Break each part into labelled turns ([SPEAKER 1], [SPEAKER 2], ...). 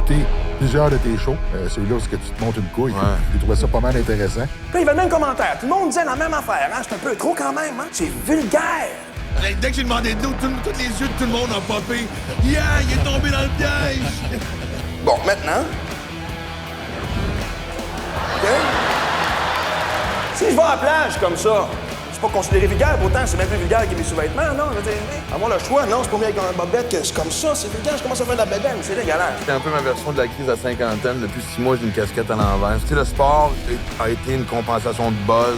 [SPEAKER 1] écouté plusieurs de tes shows. Celui-là où est-ce que tu te montes une couille.
[SPEAKER 2] Ouais.
[SPEAKER 1] J'ai trouvé ça pas mal intéressant.
[SPEAKER 3] Puis il y avait le même commentaire. Tout le monde disait la même affaire. Hein? C'est un peu trop quand même. Hein? C'est vulgaire.
[SPEAKER 2] Dès que j'ai demandé de nous, tous les yeux de tout le monde ont popé. Yeah, il est tombé dans le piège!
[SPEAKER 3] Bon, maintenant. OK? Si je vais à la plage comme ça, c'est pas considéré vulgaire, pourtant c'est même plus vulgaire que mes sous-vêtements, non? Je veux dire, avoir le choix, non, c'est pas mieux avec un bobette que c'est comme ça, c'est vulgaire, je commence à faire de la bédaine, c'est dégueulasse.
[SPEAKER 2] C'est un peu ma version de la crise à cinquantaine. Depuis 6 mois, j'ai une casquette à l'envers. Tu sais, le sport a été une compensation de buzz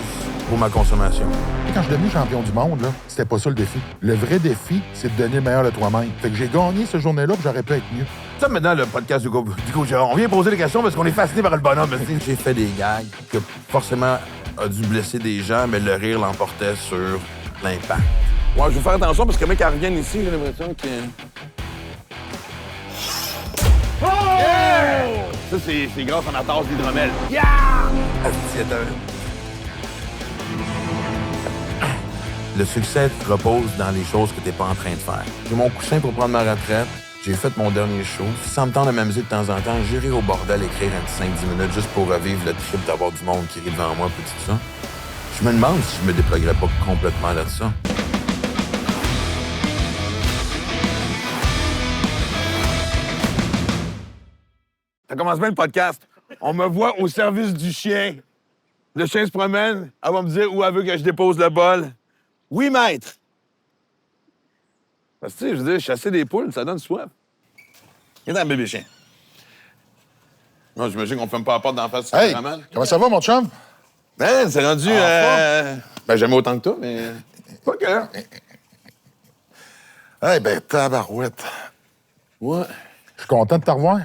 [SPEAKER 2] pour ma consommation.
[SPEAKER 1] Et quand je suis devenu champion du monde, là, c'était pas ça le défi. Le vrai défi, c'est de donner le meilleur de toi-même. Fait que j'ai gagné cette journée-là, puis j'aurais pu être mieux.
[SPEAKER 2] Ça, maintenant, le podcast du coup, on vient poser des questions parce qu'on est fasciné par le bonhomme. J'ai fait des gags que forcément a dû blesser des gens, mais le rire l'emportait sur l'impact. Ouais, je vais faire attention parce que mec, elle revient ici, j'ai l'impression que... Oh! Yeah! Ça, c'est grâce à la tasse d'hydromel. Yeah! Le succès repose dans les choses que t'es pas en train de faire. J'ai mon coussin pour prendre ma retraite. J'ai fait mon dernier show. Sans me tendre de m'amuser de temps en temps, j'irai au bordel écrire un petit 5-10 minutes juste pour revivre le trip d'avoir du monde qui rit devant moi, puis tout ça. Je me demande si je me déploguerais pas complètement là de ça. Ça commence bien le podcast. On me voit au service du chien. Le chien se promène, elle va me dire où elle veut que je dépose le bol. Oui, maître! Parce que, tu sais, je veux dire, chasser des poules, ça donne soif. Viens dans le bébé chien. Non, j'imagine qu'on ferme pas la porte d'en face du
[SPEAKER 1] Hey,
[SPEAKER 2] caméraman.
[SPEAKER 1] comment ça va, mon chum?
[SPEAKER 2] Ben, c'est rendu... Ben, jamais autant que toi, mais... Pas que...
[SPEAKER 1] Eh ben, tabarouette.
[SPEAKER 2] Ouais.
[SPEAKER 1] Je suis content de te revoir.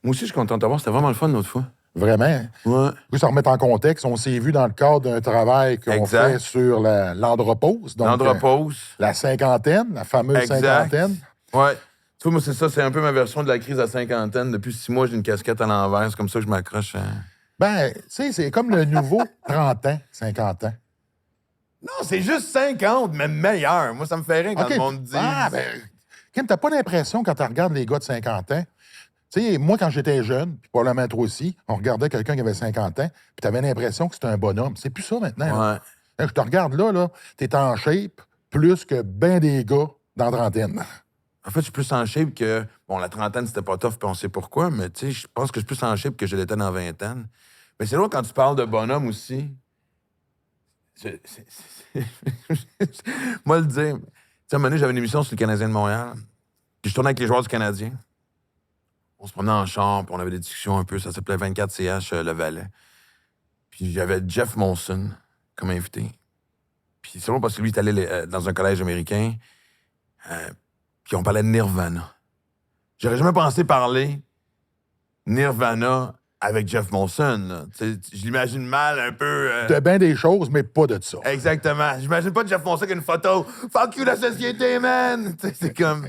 [SPEAKER 2] Moi aussi, je suis content de t'avoir. C'était vraiment le fun l'autre fois.
[SPEAKER 1] Vraiment.
[SPEAKER 2] Ouais.
[SPEAKER 1] Pour se remettre en contexte, on s'est vu dans le cadre d'un travail qu'on
[SPEAKER 2] Exact.
[SPEAKER 1] fait sur l'andropause. Donc,
[SPEAKER 2] L'andropause.
[SPEAKER 1] la cinquantaine, la fameuse
[SPEAKER 2] Exact.
[SPEAKER 1] cinquantaine.
[SPEAKER 2] Ouais. Tu vois, moi, c'est ça. C'est un peu ma version de la crise à cinquantaine. Depuis 6 mois, j'ai une casquette à l'envers. C'est comme ça que je m'accroche.
[SPEAKER 1] Ben, tu sais, c'est comme le nouveau 30 ans, 50 ans.
[SPEAKER 2] Non, c'est juste 50, mais meilleur. Moi, ça me fait rire quand
[SPEAKER 1] OK.
[SPEAKER 2] le monde dit...
[SPEAKER 1] Ah, ben, Kim, t'as pas l'impression quand tu regardes les gars de 50 ans? Tu sais, moi, quand j'étais jeune, puis probablement toi aussi, on regardait quelqu'un qui avait 50 ans, puis t'avais l'impression que c'était un bonhomme. C'est plus ça maintenant. là.
[SPEAKER 2] Ouais.
[SPEAKER 1] Je te regarde là, t'es en shape plus que ben des gars dans la trentaine.
[SPEAKER 2] En fait, je suis plus en shape que... Bon, la trentaine, c'était pas tough, puis on sait pourquoi, mais tu sais, je pense que je suis plus en shape que je l'étais dans la vingtaine. Mais c'est drôle quand tu parles de bonhomme aussi. Moi, le dire. Tu sais, à un moment donné, j'avais une émission sur le Canadien de Montréal. Puis je tournais avec les joueurs du Canadien. On se promenait en chambre, puis on avait des discussions un peu. Ça s'appelait 24CH Le Valais. Puis j'avais Jeff Molson comme invité. Puis c'est drôle parce que lui, il est allé dans un collège américain. Puis on parlait de Nirvana. J'aurais jamais pensé parler Nirvana avec Jeff Molson. Là. Je l'imagine mal un peu...
[SPEAKER 1] De ben des choses, mais pas de ça.
[SPEAKER 2] Exactement. J'imagine pas Jeff Molson avec une photo. Fuck you, la société, man! T'sais, c'est comme...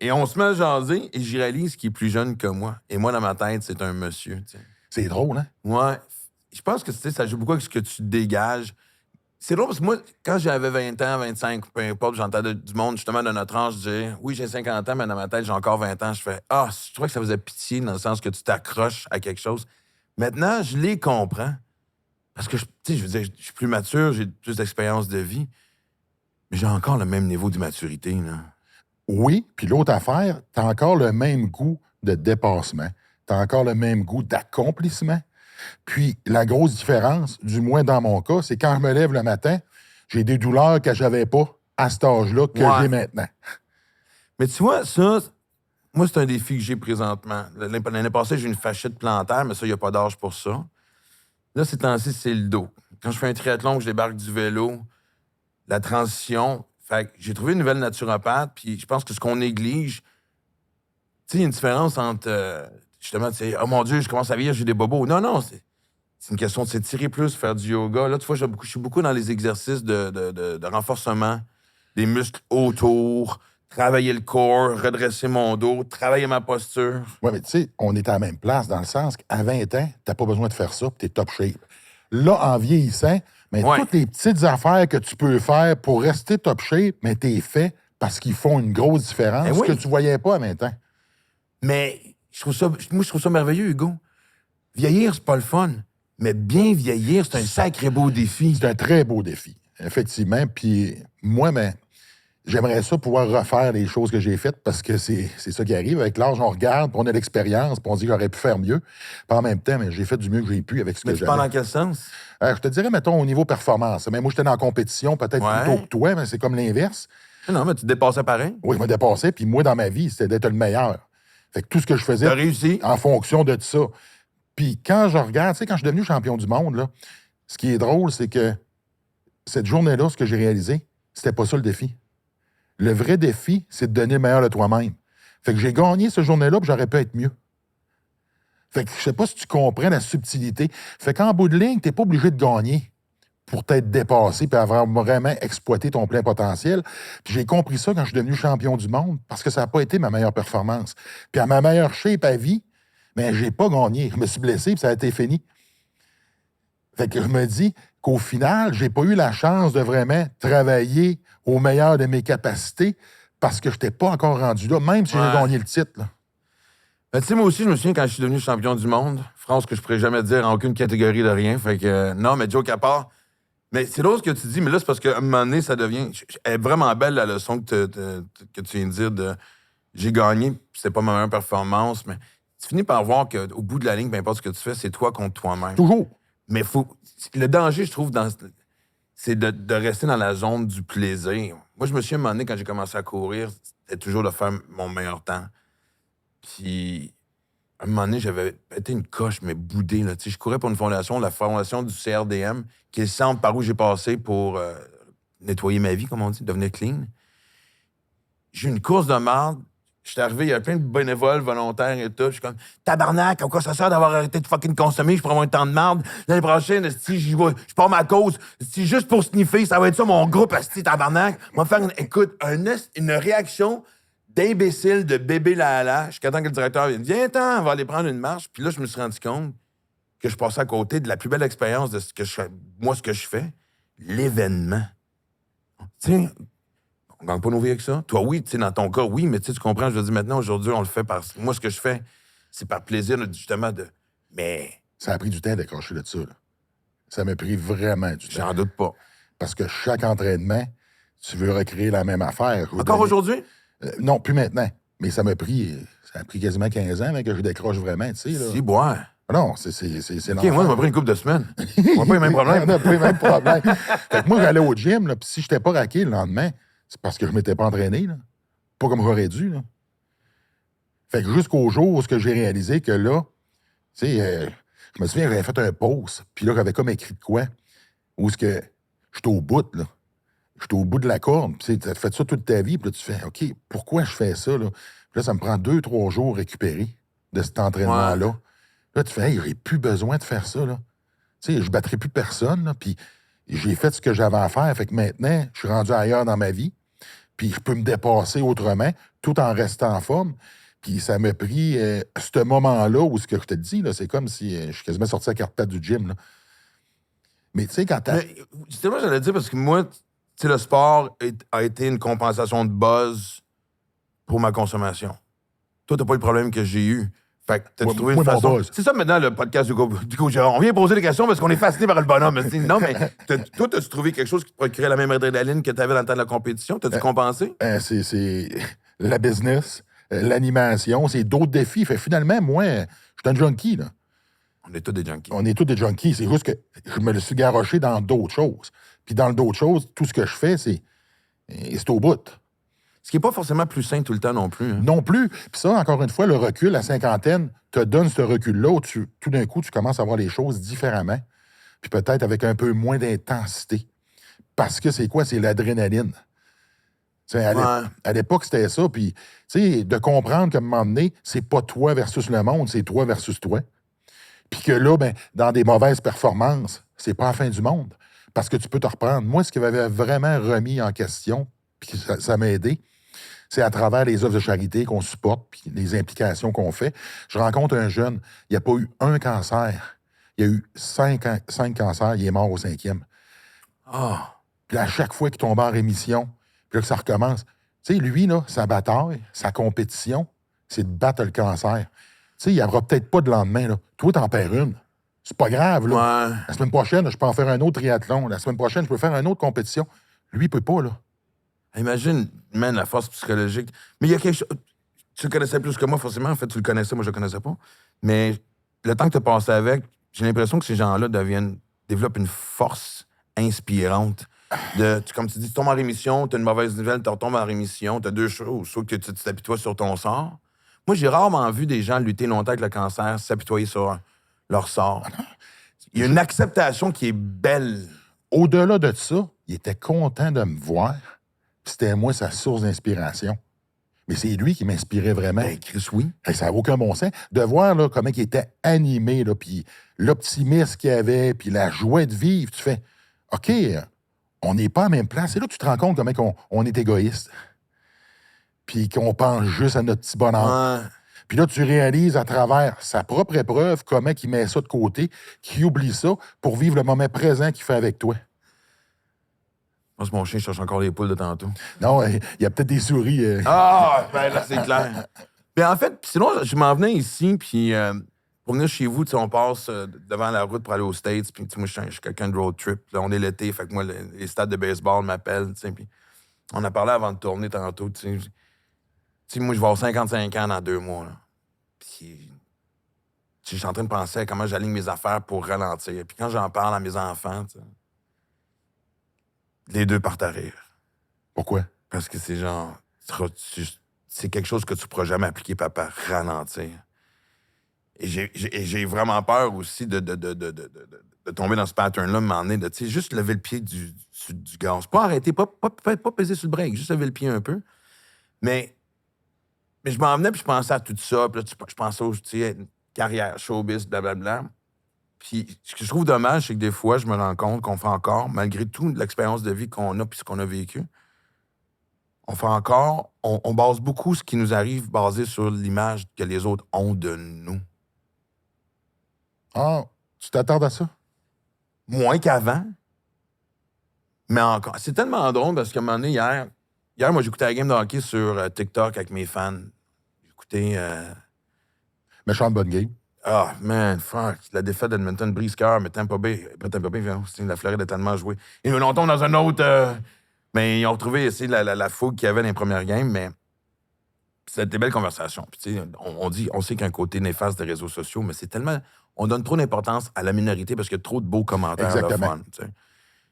[SPEAKER 2] Et on se met à jaser et j'y réalise qu'il est plus jeune que moi. Et moi, dans ma tête, c'est un monsieur. T'sais.
[SPEAKER 1] C'est drôle, hein?
[SPEAKER 2] Ouais. Je pense que ça joue beaucoup avec ce que tu dégages. C'est drôle parce que moi, quand j'avais 20 ans, 25, peu importe, j'entendais du monde justement de notre âge dire « Oui, j'ai 50 ans, mais dans ma tête, j'ai encore 20 ans. » Je fais « Ah, je trouvais que ça faisait pitié dans le sens que tu t'accroches à quelque chose. » Maintenant, je les comprends. Parce que, tu sais, je veux dire, je suis plus mature, j'ai plus d'expérience de vie. Mais j'ai encore le même niveau d'immaturité, là.
[SPEAKER 1] Oui, puis l'autre affaire, t'as encore le même goût de dépassement. T'as encore le même goût d'accomplissement. Puis la grosse différence, du moins dans mon cas, c'est quand je me lève le matin, j'ai des douleurs que j'avais pas à cet âge-là que j'ai maintenant.
[SPEAKER 2] Mais tu vois, ça, moi, c'est un défi que j'ai présentement. L'année passée, j'ai une fasciite plantaire, mais ça, il n'y a pas d'âge pour ça. Là, ces temps-ci, c'est le dos. Quand je fais un triathlon, que je débarque du vélo, la transition... Fait que j'ai trouvé une nouvelle naturopathe, puis je pense que ce qu'on néglige... Tu sais, il y a une différence entre... justement, tu sais, oh mon Dieu, je commence à vieillir, j'ai des bobos. Non, c'est une question de s'étirer plus, faire du yoga. Là, tu vois, je suis beaucoup dans les exercices de renforcement des muscles autour, travailler le corps, redresser mon dos, travailler ma posture.
[SPEAKER 1] Oui, mais tu sais, on est à la même place dans le sens qu'à 20 ans, t'as pas besoin de faire ça, puis t'es top shape. Là, en vieillissant, mais toutes les petites affaires que tu peux faire pour rester top shape, mais t'es fait parce qu'ils font une grosse différence
[SPEAKER 2] Eh oui.
[SPEAKER 1] que tu voyais pas à 20 ans.
[SPEAKER 2] Mais Moi, je trouve ça merveilleux, Hugo. Vieillir, c'est pas le fun. Mais bien vieillir, c'est un sacré beau défi.
[SPEAKER 1] C'est un très beau défi, effectivement. Puis moi, j'aimerais ça pouvoir refaire les choses que j'ai faites parce que c'est ça qui arrive. Avec l'âge, on regarde, puis on a l'expérience, puis on dit que j'aurais pu faire mieux. Puis en même temps, j'ai fait du mieux que j'ai pu avec ce
[SPEAKER 2] Mais
[SPEAKER 1] que
[SPEAKER 2] tu
[SPEAKER 1] j'avais.
[SPEAKER 2] parles dans quel sens?
[SPEAKER 1] Je te dirais, mettons, au niveau performance. Mais moi, j'étais dans la compétition, peut-être
[SPEAKER 2] Ouais.
[SPEAKER 1] plus tôt que toi, mais c'est comme l'inverse.
[SPEAKER 2] Non, mais tu te dépassais pareil.
[SPEAKER 1] Oui, je me dépassais, puis moi, dans ma vie, c'était d'être le meilleur. Fait que tout ce que je faisais
[SPEAKER 2] T'as réussi.
[SPEAKER 1] en fonction de ça. Puis quand je regarde, tu sais, quand je suis devenu champion du monde, là, ce qui est drôle, c'est que cette journée-là, ce que j'ai réalisé, c'était pas ça le défi. Le vrai défi, c'est de donner le meilleur de toi-même. Fait que j'ai gagné cette journée-là, puis j'aurais pu être mieux. Fait que je sais pas si tu comprends la subtilité. Fait qu'en bout de ligne, t'es pas obligé de gagner pour t'être dépassé puis avoir vraiment exploité ton plein potentiel. Puis j'ai compris ça quand je suis devenu champion du monde parce que ça n'a pas été ma meilleure performance. Puis à ma meilleure shape à vie, mais j'ai pas gagné. Je me suis blessé puis ça a été fini. Fait que je me dis qu'au final, j'ai pas eu la chance de vraiment travailler au meilleur de mes capacités parce que je n'étais pas encore rendu là, même si j'ai gagné le titre. Là.
[SPEAKER 2] Ben, tu sais, moi aussi, je me souviens quand je suis devenu champion du monde, phrase que je pourrais jamais dire en aucune catégorie de rien. Fait que, non, mais joke à part. Mais c'est l'autre que tu dis, mais là, c'est parce qu'à un moment donné, ça devient. Elle est vraiment belle, la leçon que tu viens de dire de j'ai gagné, c'était pas ma meilleure performance, mais tu finis par voir qu'au bout de la ligne, peu importe ce que tu fais, c'est toi contre toi-même.
[SPEAKER 1] Toujours.
[SPEAKER 2] Mais le danger, je trouve, c'est de rester dans la zone du plaisir. Moi, je me souviens, à un moment donné, quand j'ai commencé à courir, c'était toujours de faire mon meilleur temps. Puis, à un moment donné, j'avais pété une coche, mais boudée. Là. Je courais pour une fondation, la fondation du CRDM, qui est le centre par où j'ai passé pour nettoyer ma vie, comme on dit, devenir clean. J'ai eu une course de marde. J'étais arrivé, il y avait plein de bénévoles, volontaires et tout. Je suis comme, tabarnak, à quoi ça sert d'avoir arrêté de fucking consommer? Je prends avoir un temps de marde. L'année prochaine, si je pars ma cause, si juste pour sniffer, ça va être ça mon groupe, asti, tabarnak. On va faire une réaction d'imbécile, de bébé là jusqu'à temps que le directeur vienne. Viens-t'en, on va aller prendre une marche. Puis là, je me suis rendu compte que je passais à côté de la plus belle expérience de ce que je fais, l'événement. Tu sais, on gagne pas nos vies avec ça. Toi, oui, tu sais, dans ton cas, oui, mais tu comprends, je veux dire, maintenant, aujourd'hui, on le fait par... Moi, ce que je fais, c'est par plaisir, justement, de... Mais...
[SPEAKER 1] Ça a pris du temps d'accrocher de ça. Là. Ça m'a pris vraiment du temps.
[SPEAKER 2] J'en doute pas.
[SPEAKER 1] Parce que chaque entraînement, tu veux recréer la même affaire.
[SPEAKER 2] Encore aujourd'hui?
[SPEAKER 1] Non, plus maintenant. Mais ça a pris quasiment 15 ans là, que je décroche vraiment, tu sais. Là.
[SPEAKER 2] Si, boire.
[SPEAKER 1] Non, c'est
[SPEAKER 2] OK, moi, ça m'a pris une couple de semaines. On n'a pas les mêmes problèmes.
[SPEAKER 1] On n'a pas les mêmes problèmes. Fait que moi, j'allais au gym, puis si je n'étais pas raqué le lendemain, c'est parce que je ne m'étais pas entraîné, là. Pas comme j'aurais dû, là. Fait que jusqu'au jour où j'ai réalisé que là, tu sais, je me souviens, j'avais fait un post, puis là, j'avais comme écrit de quoi, où j'étais au bout, là. J'étais au bout de la corde, puis tu as fait ça toute ta vie, puis là, tu fais, OK, pourquoi je fais ça, là? Puis là, ça me prend 2-3 jours récupérer de cet entraînement-là. Ouais. Là, tu fais, hey, j'ai plus besoin de faire ça, là. Tu sais, je battrai plus personne, là, puis j'ai fait ce que j'avais à faire, fait que maintenant, je suis rendu ailleurs dans ma vie, puis je peux me dépasser autrement, tout en restant en forme. Puis ça m'a pris ce moment-là où ce que je te dis, là, c'est comme si je suis quasiment sorti à carte-patte du gym, là. Mais tu sais, quand t'as...
[SPEAKER 2] Mais, justement, j'allais dire, parce que moi, tu sais, le sport a été une compensation de buzz pour ma consommation. Toi, t'as pas eu le problème que j'ai eu. Fait que t'as trouvé une façon... C'est ça, maintenant, le podcast du Hugo Girard. On vient poser des questions parce qu'on est fasciné par le bonhomme. Non, mais toi, t'as-tu trouvé quelque chose qui te procurait la même adrénaline que t'avais dans le temps de la compétition? T'as-tu compensé?
[SPEAKER 1] C'est la business, l'animation, c'est d'autres défis. Fait finalement, moi, je suis un junkie, là.
[SPEAKER 2] On est tous des junkies.
[SPEAKER 1] On est tous des junkies. C'est juste que je me le suis garoché dans d'autres choses. Puis dans d'autres choses, tout ce que je fais, c'est au bout.
[SPEAKER 2] Ce qui n'est pas forcément plus sain tout le temps non plus. Hein?
[SPEAKER 1] Non plus. Puis ça, encore une fois, le recul, la cinquantaine, te donne ce recul-là où tout d'un coup, tu commences à voir les choses différemment. Puis peut-être avec un peu moins d'intensité. Parce que c'est quoi? C'est l'adrénaline. À l'époque, c'était ça. Puis, tu sais, de comprendre qu'à un moment donné, c'est pas toi versus le monde, c'est toi versus toi. Puis que là, ben, dans des mauvaises performances, c'est pas la fin du monde. Parce que tu peux te reprendre. Moi, ce qui m'avait vraiment remis en question, puis ça m'a aidé, c'est à travers les œuvres de charité qu'on supporte, puis les implications qu'on fait. Je rencontre un jeune, il n'y a pas eu un cancer. Il y a eu 5 cancers, il est mort au 5e.
[SPEAKER 2] Ah!
[SPEAKER 1] Puis à chaque fois qu'il tombe en rémission, puis là que ça recommence. Tu sais, lui, là, sa bataille, sa compétition, c'est de battre le cancer. sais, il n'y aura peut-être pas de lendemain, là. Toi, t'en perds une. C'est pas grave, là.
[SPEAKER 2] Ouais.
[SPEAKER 1] La semaine prochaine, je peux en faire un autre triathlon. La semaine prochaine, je peux faire une autre compétition. Lui, il peut pas, là.
[SPEAKER 2] Imagine, man, la force psychologique. Mais il y a quelque chose... Tu le connaissais plus que moi, forcément. En fait, tu le connaissais, moi, je le connaissais pas. Mais le temps que tu as passé avec, j'ai l'impression que ces gens-là développent une force inspirante. Comme tu dis, tu tombes en rémission, tu as une mauvaise nouvelle, tu retombes en rémission, tu as deux choses. Soit que tu t'apitoies sur ton sort. Moi, j'ai rarement vu des gens lutter longtemps avec le cancer, s'apitoyer sur leur sort. Il y a une acceptation qui est belle.
[SPEAKER 1] Au-delà de ça, il était content de me voir. Puis c'était moi sa source d'inspiration. Mais c'est lui qui m'inspirait vraiment.
[SPEAKER 2] Ben, Chris, oui.
[SPEAKER 1] Hey, ça n'a aucun bon sens. De voir là, comment il était animé, là, puis l'optimisme qu'il avait, puis la joie de vivre, tu fais OK, on n'est pas à la même place. C'est là que tu te rends compte comment on est égoïste. Puis qu'on pense juste à notre petit bonheur.
[SPEAKER 2] Ouais.
[SPEAKER 1] Puis là, tu réalises à travers sa propre épreuve comment il met ça de côté, qu'il oublie ça pour vivre le moment présent qu'il fait avec toi.
[SPEAKER 2] Moi, c'est mon chien, je cherche encore les poules de tantôt.
[SPEAKER 1] Non, il y a peut-être des souris.
[SPEAKER 2] Ah, ben là, c'est clair. Mais en fait, sinon, je m'en venais ici, puis pour venir chez vous, tu sais, on passe devant la route pour aller aux States, puis moi, je suis quelqu'un de road trip. Là, on est l'été, fait que moi, les stades de baseball m'appellent, tu sais, puis on a parlé avant de tourner tantôt, tu sais. Tu sais, moi, je vais avoir 55 ans dans 2 mois, là. Puis, je suis en train de penser à comment j'aligne mes affaires pour ralentir. Puis quand j'en parle à mes enfants, tu sais, les deux partent à rire.
[SPEAKER 1] Pourquoi?
[SPEAKER 2] Parce que c'est genre... C'est quelque chose que tu ne pourras jamais appliquer, papa, ralentir. Et j'ai vraiment peur aussi de tomber dans ce pattern-là, à un moment donné, de juste lever le pied du gaz. Pas arrêter, pas peser sur le break, juste lever le pied un peu. Mais je m'en venais, puis je pensais à tout ça, puis là, je pensais aux carrière, showbiz, blablabla. Puis ce que je trouve dommage, c'est que des fois, je me rends compte qu'on fait encore, malgré tout l'expérience de vie qu'on a puis ce qu'on a vécu, on fait encore, on base beaucoup ce qui nous arrive basé sur l'image que les autres ont de nous.
[SPEAKER 1] Ah, tu t'attardes à ça?
[SPEAKER 2] Moins qu'avant. Mais encore. C'est tellement drôle parce qu'à un moment donné, hier, moi, j'écoutais la game de hockey sur TikTok avec mes fans. J'écoutais...
[SPEAKER 1] Méchante bonne game.
[SPEAKER 2] Ah, man, fuck. La défaite d'Edmonton brise cœur, mais Tampa Bay, la Floride a tellement joué. Et nous, on tombe dans un autre... mais ils ont retrouvé ici la fougue qu'il y avait dans les premières games, mais c'était des belles conversations. Puis, tu sais, on sait qu'il y a un côté néfaste des réseaux sociaux, mais c'est tellement... On donne trop d'importance à la minorité parce qu'il y a trop de beaux commentaires.
[SPEAKER 1] Exactement.
[SPEAKER 2] Fun, tu sais.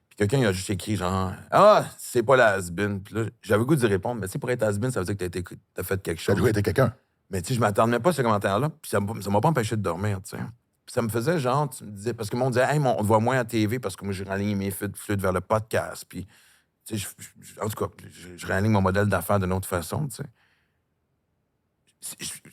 [SPEAKER 2] Puis quelqu'un, il a juste écrit genre « Ah, c'est pas la has-been. » Puis là, j'avais le goût d'y répondre, mais tu sais, pour être has-been, ça veut dire que t'as fait quelque
[SPEAKER 1] Ça
[SPEAKER 2] chose.
[SPEAKER 1] doit être quelqu'un.
[SPEAKER 2] Mais tu sais, je m'attendais pas à ce commentaire-là, puis ça m'a pas empêché de dormir, tu sais. Puis ça me faisait genre, tu me disais, parce que le monde disait, hey, on te voit moins à TV parce que moi, j'ai réaligné mes flûtes vers le podcast, puis, tu sais, en tout cas, je réaligne mon modèle d'affaires d'une autre façon, tu sais.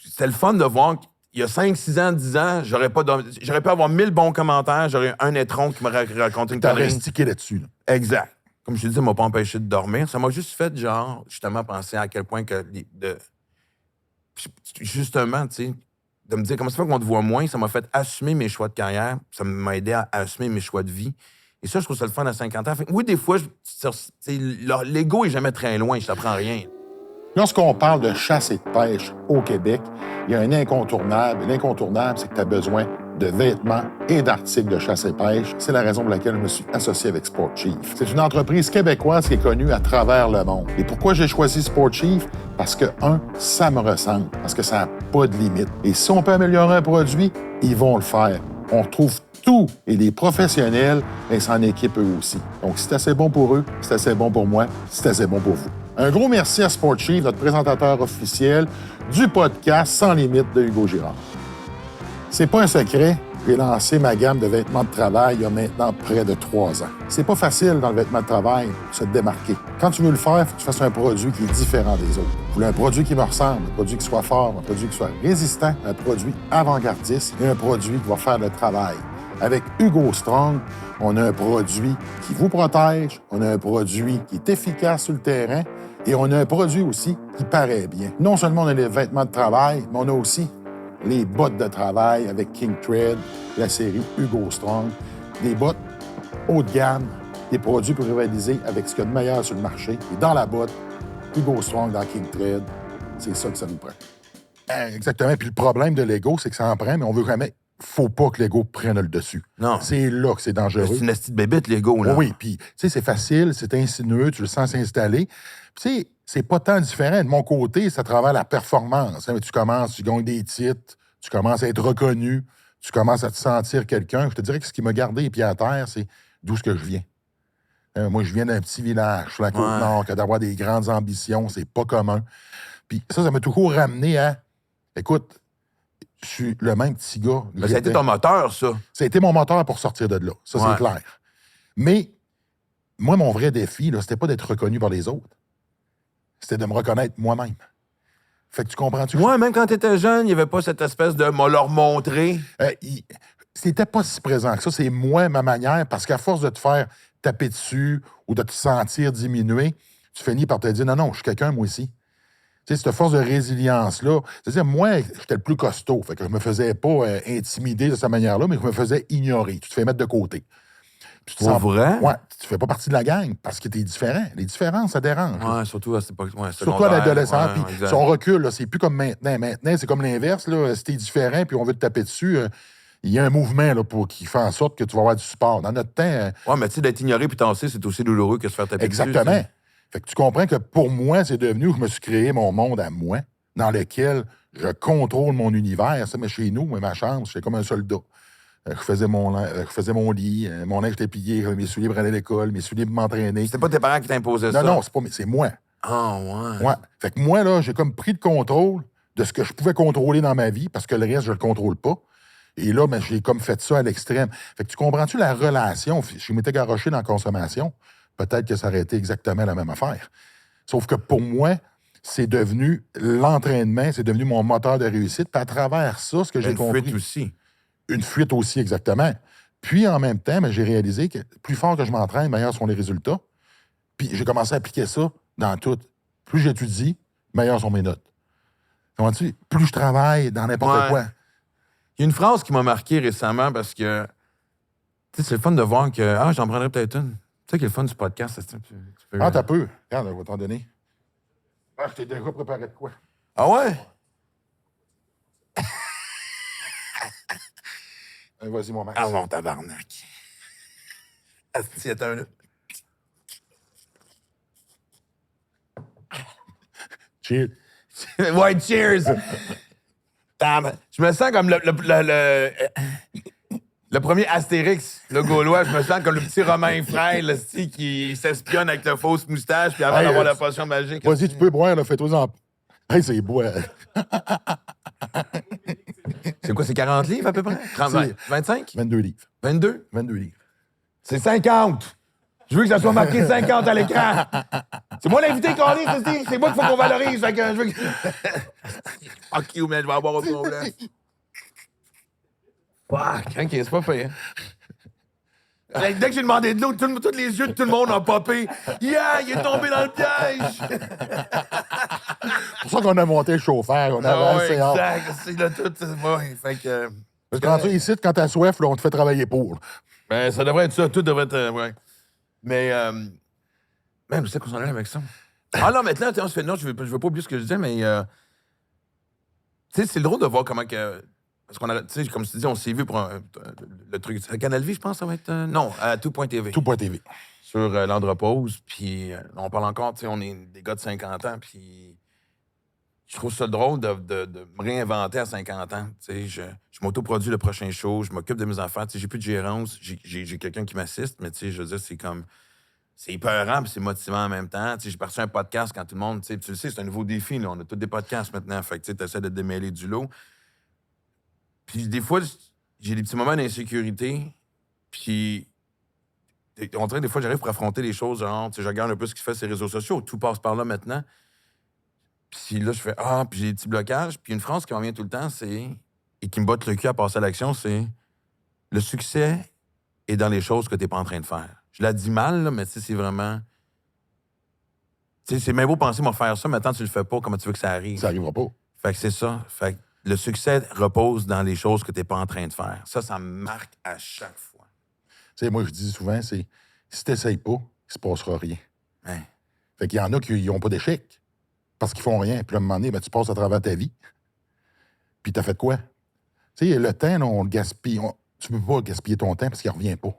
[SPEAKER 2] C'était le fun de voir qu'il y a 5, 6 ans, 10 ans, j'aurais pu avoir 1000 bons commentaires, j'aurais un étron qui m'aurait raconté une
[SPEAKER 1] T'aurais
[SPEAKER 2] connerie.
[SPEAKER 1] stické là-dessus. Là.
[SPEAKER 2] Exact. Comme je te dis, ça m'a pas empêché de dormir. Ça m'a juste fait, genre, justement, penser à quel point que... Justement, tu sais, de me dire comment ça fait qu'on te voit moins, ça m'a fait assumer mes choix de carrière, ça m'a aidé à assumer mes choix de vie. Et ça, je trouve ça le fun à 50 ans. Fait que, oui, des fois, l'ego est jamais très loin, je t'apprends rien.
[SPEAKER 1] Lorsqu'on parle de chasse et de pêche au Québec, il y a un incontournable. L'incontournable, c'est que tu as besoin de vêtements et d'articles de chasse et pêche. C'est la raison pour laquelle je me suis associé avec Sport Chief. C'est une entreprise québécoise qui est connue à travers le monde. Et pourquoi j'ai choisi Sport Chief? Parce que, ça me ressemble. Parce que ça n'a pas de limite. Et si on peut améliorer un produit, ils vont le faire. On retrouve tout. Et les professionnels, ils s'en équipent eux aussi. Donc, si c'est assez bon pour eux, c'est assez bon pour moi, c'est assez bon pour vous. Un gros merci à Sport Chief, notre présentateur officiel du podcast Sans Limite de Hugo Girard. C'est pas un secret, j'ai lancé ma gamme de vêtements de travail il y a maintenant près de 3 ans. C'est pas facile dans le vêtement de travail de se démarquer. Quand tu veux le faire, il faut que tu fasses un produit qui est différent des autres. Vous voulez un produit qui me ressemble, un produit qui soit fort, un produit qui soit résistant, un produit avant-gardiste et un produit qui va faire le travail. Avec Hugo Strong, on a un produit qui vous protège, on a un produit qui est efficace sur le terrain et on a un produit aussi qui paraît bien. Non seulement on a les vêtements de travail, mais on a aussi les bottes de travail avec King Thread, la série Hugo Strong, des bottes haut de gamme, des produits pour rivaliser avec ce qu'il y a de meilleur sur le marché. Et dans la botte, Hugo Strong dans King Thread, c'est ça que ça nous prend. Exactement. Puis le problème de l'ego, c'est que ça en prend, mais on veut jamais. Faut pas que l'ego prenne le dessus.
[SPEAKER 2] Non.
[SPEAKER 1] C'est là que c'est dangereux.
[SPEAKER 2] C'est une petite bébête, l'ego, là.
[SPEAKER 1] Oui, puis, tu sais, c'est facile, c'est insinueux, tu le sens s'installer. Tu sais, c'est pas tant différent. De mon côté, c'est à travers la performance. Hein. Tu commences, tu gagnes des titres, tu commences à être reconnu, tu commences à te sentir quelqu'un. Je te dirais que ce qui m'a gardé les pieds à terre, c'est d'où ce que je viens. Moi, je viens d'un petit village sur la Côte-Nord, que d'avoir des grandes ambitions, c'est pas commun. Puis ça m'a toujours ramené à... Écoute, je suis le même petit gars.
[SPEAKER 2] Mais ça a été ton moteur, ça.
[SPEAKER 1] Ça a été mon moteur pour sortir de là. Ça, c'est clair. Mais moi, mon vrai défi, là, c'était pas d'être reconnu par les autres. C'était de me reconnaître moi-même. Fait que tu comprends-tu?
[SPEAKER 2] Moi, même quand t'étais jeune, il n'y avait pas cette espèce de « m'a leur montrer ».
[SPEAKER 1] C'était pas si présent que ça. C'est moi, ma manière, parce qu'à force de te faire taper dessus ou de te sentir diminuer, tu finis par te dire « Non, non, je suis quelqu'un, moi aussi ». Tu sais, cette force de résilience-là, c'est-à-dire, moi, j'étais le plus costaud. Fait que je me faisais pas intimider de cette manière-là, mais je me faisais ignorer. Tu te fais mettre de côté.
[SPEAKER 2] Tu te sens vrai?
[SPEAKER 1] Ouais, tu fais pas partie de la gang parce que t'es différent. Les différences, ça dérange.
[SPEAKER 2] Ouais, surtout à cette époque. Ouais,
[SPEAKER 1] surtout à l'adolescent.
[SPEAKER 2] Ouais,
[SPEAKER 1] Puis si on recule, là, c'est plus comme maintenant. Maintenant, c'est comme l'inverse. Là. Si t'es différent puis on veut te taper dessus, il y a un mouvement là, qui fait en sorte que tu vas avoir du support. Dans notre temps...
[SPEAKER 2] ouais, mais tu sais, d'être ignoré puis tassé, c'est aussi douloureux que se faire taper dessus.
[SPEAKER 1] Exactement. Fait que tu comprends que pour moi, c'est devenu où je me suis créé mon monde à moi, dans lequel je contrôle mon univers. Ça, mais chez nous, ma chambre, j'étais comme un soldat. Je faisais mon lit, mon linge était plié, mes souliers pour aller à l'école, mes souliers pour m'entraîner.
[SPEAKER 2] C'était pas tes parents qui t'imposaient ça?
[SPEAKER 1] Non, c'est moi.
[SPEAKER 2] Ah, ouais.
[SPEAKER 1] Ouais. Fait que moi, là, j'ai comme pris le contrôle de ce que je pouvais contrôler dans ma vie, parce que le reste, je le contrôle pas. Et là, j'ai comme fait ça à l'extrême. Fait que tu comprends-tu la relation? Je m'étais garoché dans la consommation. Peut-être que ça aurait été exactement la même affaire. Sauf que pour moi, c'est devenu l'entraînement, c'est devenu mon moteur de réussite. Puis à travers ça, ce que j'ai compris...
[SPEAKER 2] Une fuite aussi.
[SPEAKER 1] Une fuite aussi, exactement. Puis en même temps, j'ai réalisé que plus fort que je m'entraîne, meilleurs sont les résultats. Puis j'ai commencé à appliquer ça dans tout. Plus j'étudie, meilleures sont mes notes. Comprends-tu? Plus je travaille dans n'importe quoi.
[SPEAKER 2] Il y a une phrase qui m'a marqué récemment parce que... Tu sais, c'est le fun de voir que... Ah, j'en prendrais peut-être une. Tu sais, qui est le fun du podcast, tu peux...
[SPEAKER 1] Ah, t'as peu. Regarde, on va t'en donner. Ah, je t'ai déjà préparé de quoi?
[SPEAKER 2] Ah ouais?
[SPEAKER 1] Vas-y, mon Max.
[SPEAKER 2] Ah mon tabarnak. Asti, attends un...
[SPEAKER 1] Cheers.
[SPEAKER 2] Ouais, cheers! Je me sens comme le premier Astérix, le Gaulois. Je me sens comme le petit Romain frêle qui s'espionne avec la fausse moustache puis avant d'avoir la potion magique.
[SPEAKER 1] Vas-y, tu peux boire, là, fais-toi-en. Hey, c'est beau.
[SPEAKER 2] C'est quoi, c'est 40 livres à peu près? 30, 25?
[SPEAKER 1] 22 livres.
[SPEAKER 2] 22?
[SPEAKER 1] 22 livres.
[SPEAKER 2] C'est 50! Je veux que ça soit marqué 50 à l'écran. C'est moi l'invité qu'on lit, c'est moi qu'il faut qu'on valorise. Fait que je veux que... Fuck you, man, je vais avoir autre problème. Fuck, OK, c'est pas fait. Dès que j'ai demandé de l'eau, tous les yeux de tout le monde ont popé. Yeah, il est tombé dans le piège!
[SPEAKER 1] C'est pour ça qu'on a monté le chauffeur. On a
[SPEAKER 2] exact. C'est là tout. Ouais, fait que...
[SPEAKER 1] Parce que quand tu es ici, quand t'as soif, là, on te fait travailler pour.
[SPEAKER 2] Ben, ça devrait être ça. Tout devrait être... ouais. Mais... Même, je sais qu'on s'en allait avec ça. Ah non, maintenant, on se fait... Non, je veux pas oublier ce que je disais, mais... Tu sais, c'est drôle de voir comment que... Parce qu'on a... Tu sais, comme je te dis, on s'est vu pour le truc... Canal Vie, je pense, ça va être... non, à Tout.tv.
[SPEAKER 1] Tout.tv.
[SPEAKER 2] Sur l'andropause. Puis on parle encore, tu sais, on est des gars de 50 ans, puis... Je trouve ça drôle de me réinventer à 50 ans. Tu sais, je m'autoproduis le prochain show, je m'occupe de mes affaires. Tu sais, j'ai plus de gérance, j'ai quelqu'un qui m'assiste, mais tu sais, je veux dire, c'est comme... C'est épeurant, puis c'est motivant en même temps. Tu sais, j'ai parti un podcast quand tout le monde... Tu le sais, c'est un nouveau défi, là. On a tous des podcasts maintenant. Fait que tu essaies de te démêler du lot. Puis des fois, j'ai des petits moments d'insécurité, puis... On dirait des fois, j'arrive pour affronter les choses, genre, tu sais, je regarde un peu ce qui se fait sur les réseaux sociaux, tout passe par là maintenant. Puis là, je fais « Ah », puis j'ai des petits blocages. Puis une phrase qui m'en vient tout le temps, c'est... Et qui me botte le cul à passer à l'action, c'est « Le succès est dans les choses que t'es pas en train de faire. » Je la dis mal, là, mais tu sais, c'est vraiment... Tu sais, c'est bien beau penser, moi, faire ça, mais attends, tu le fais pas, comment tu veux que ça arrive?
[SPEAKER 1] Ça arrivera pas.
[SPEAKER 2] Fait que c'est ça. Fait que le succès repose dans les choses que t'es pas en train de faire. Ça me marque à chaque fois.
[SPEAKER 1] Tu sais, moi, je dis souvent, c'est si t'essayes pas, il se passera rien.
[SPEAKER 2] Ouais.
[SPEAKER 1] Fait qu'il y en a qui n'ont pas d'échec parce qu'ils font rien. Puis à un moment donné, ben, tu passes à travers ta vie. Puis t'as fait quoi? Tu sais, le temps, là, on le gaspille. Tu peux pas gaspiller ton temps parce qu'il revient pas.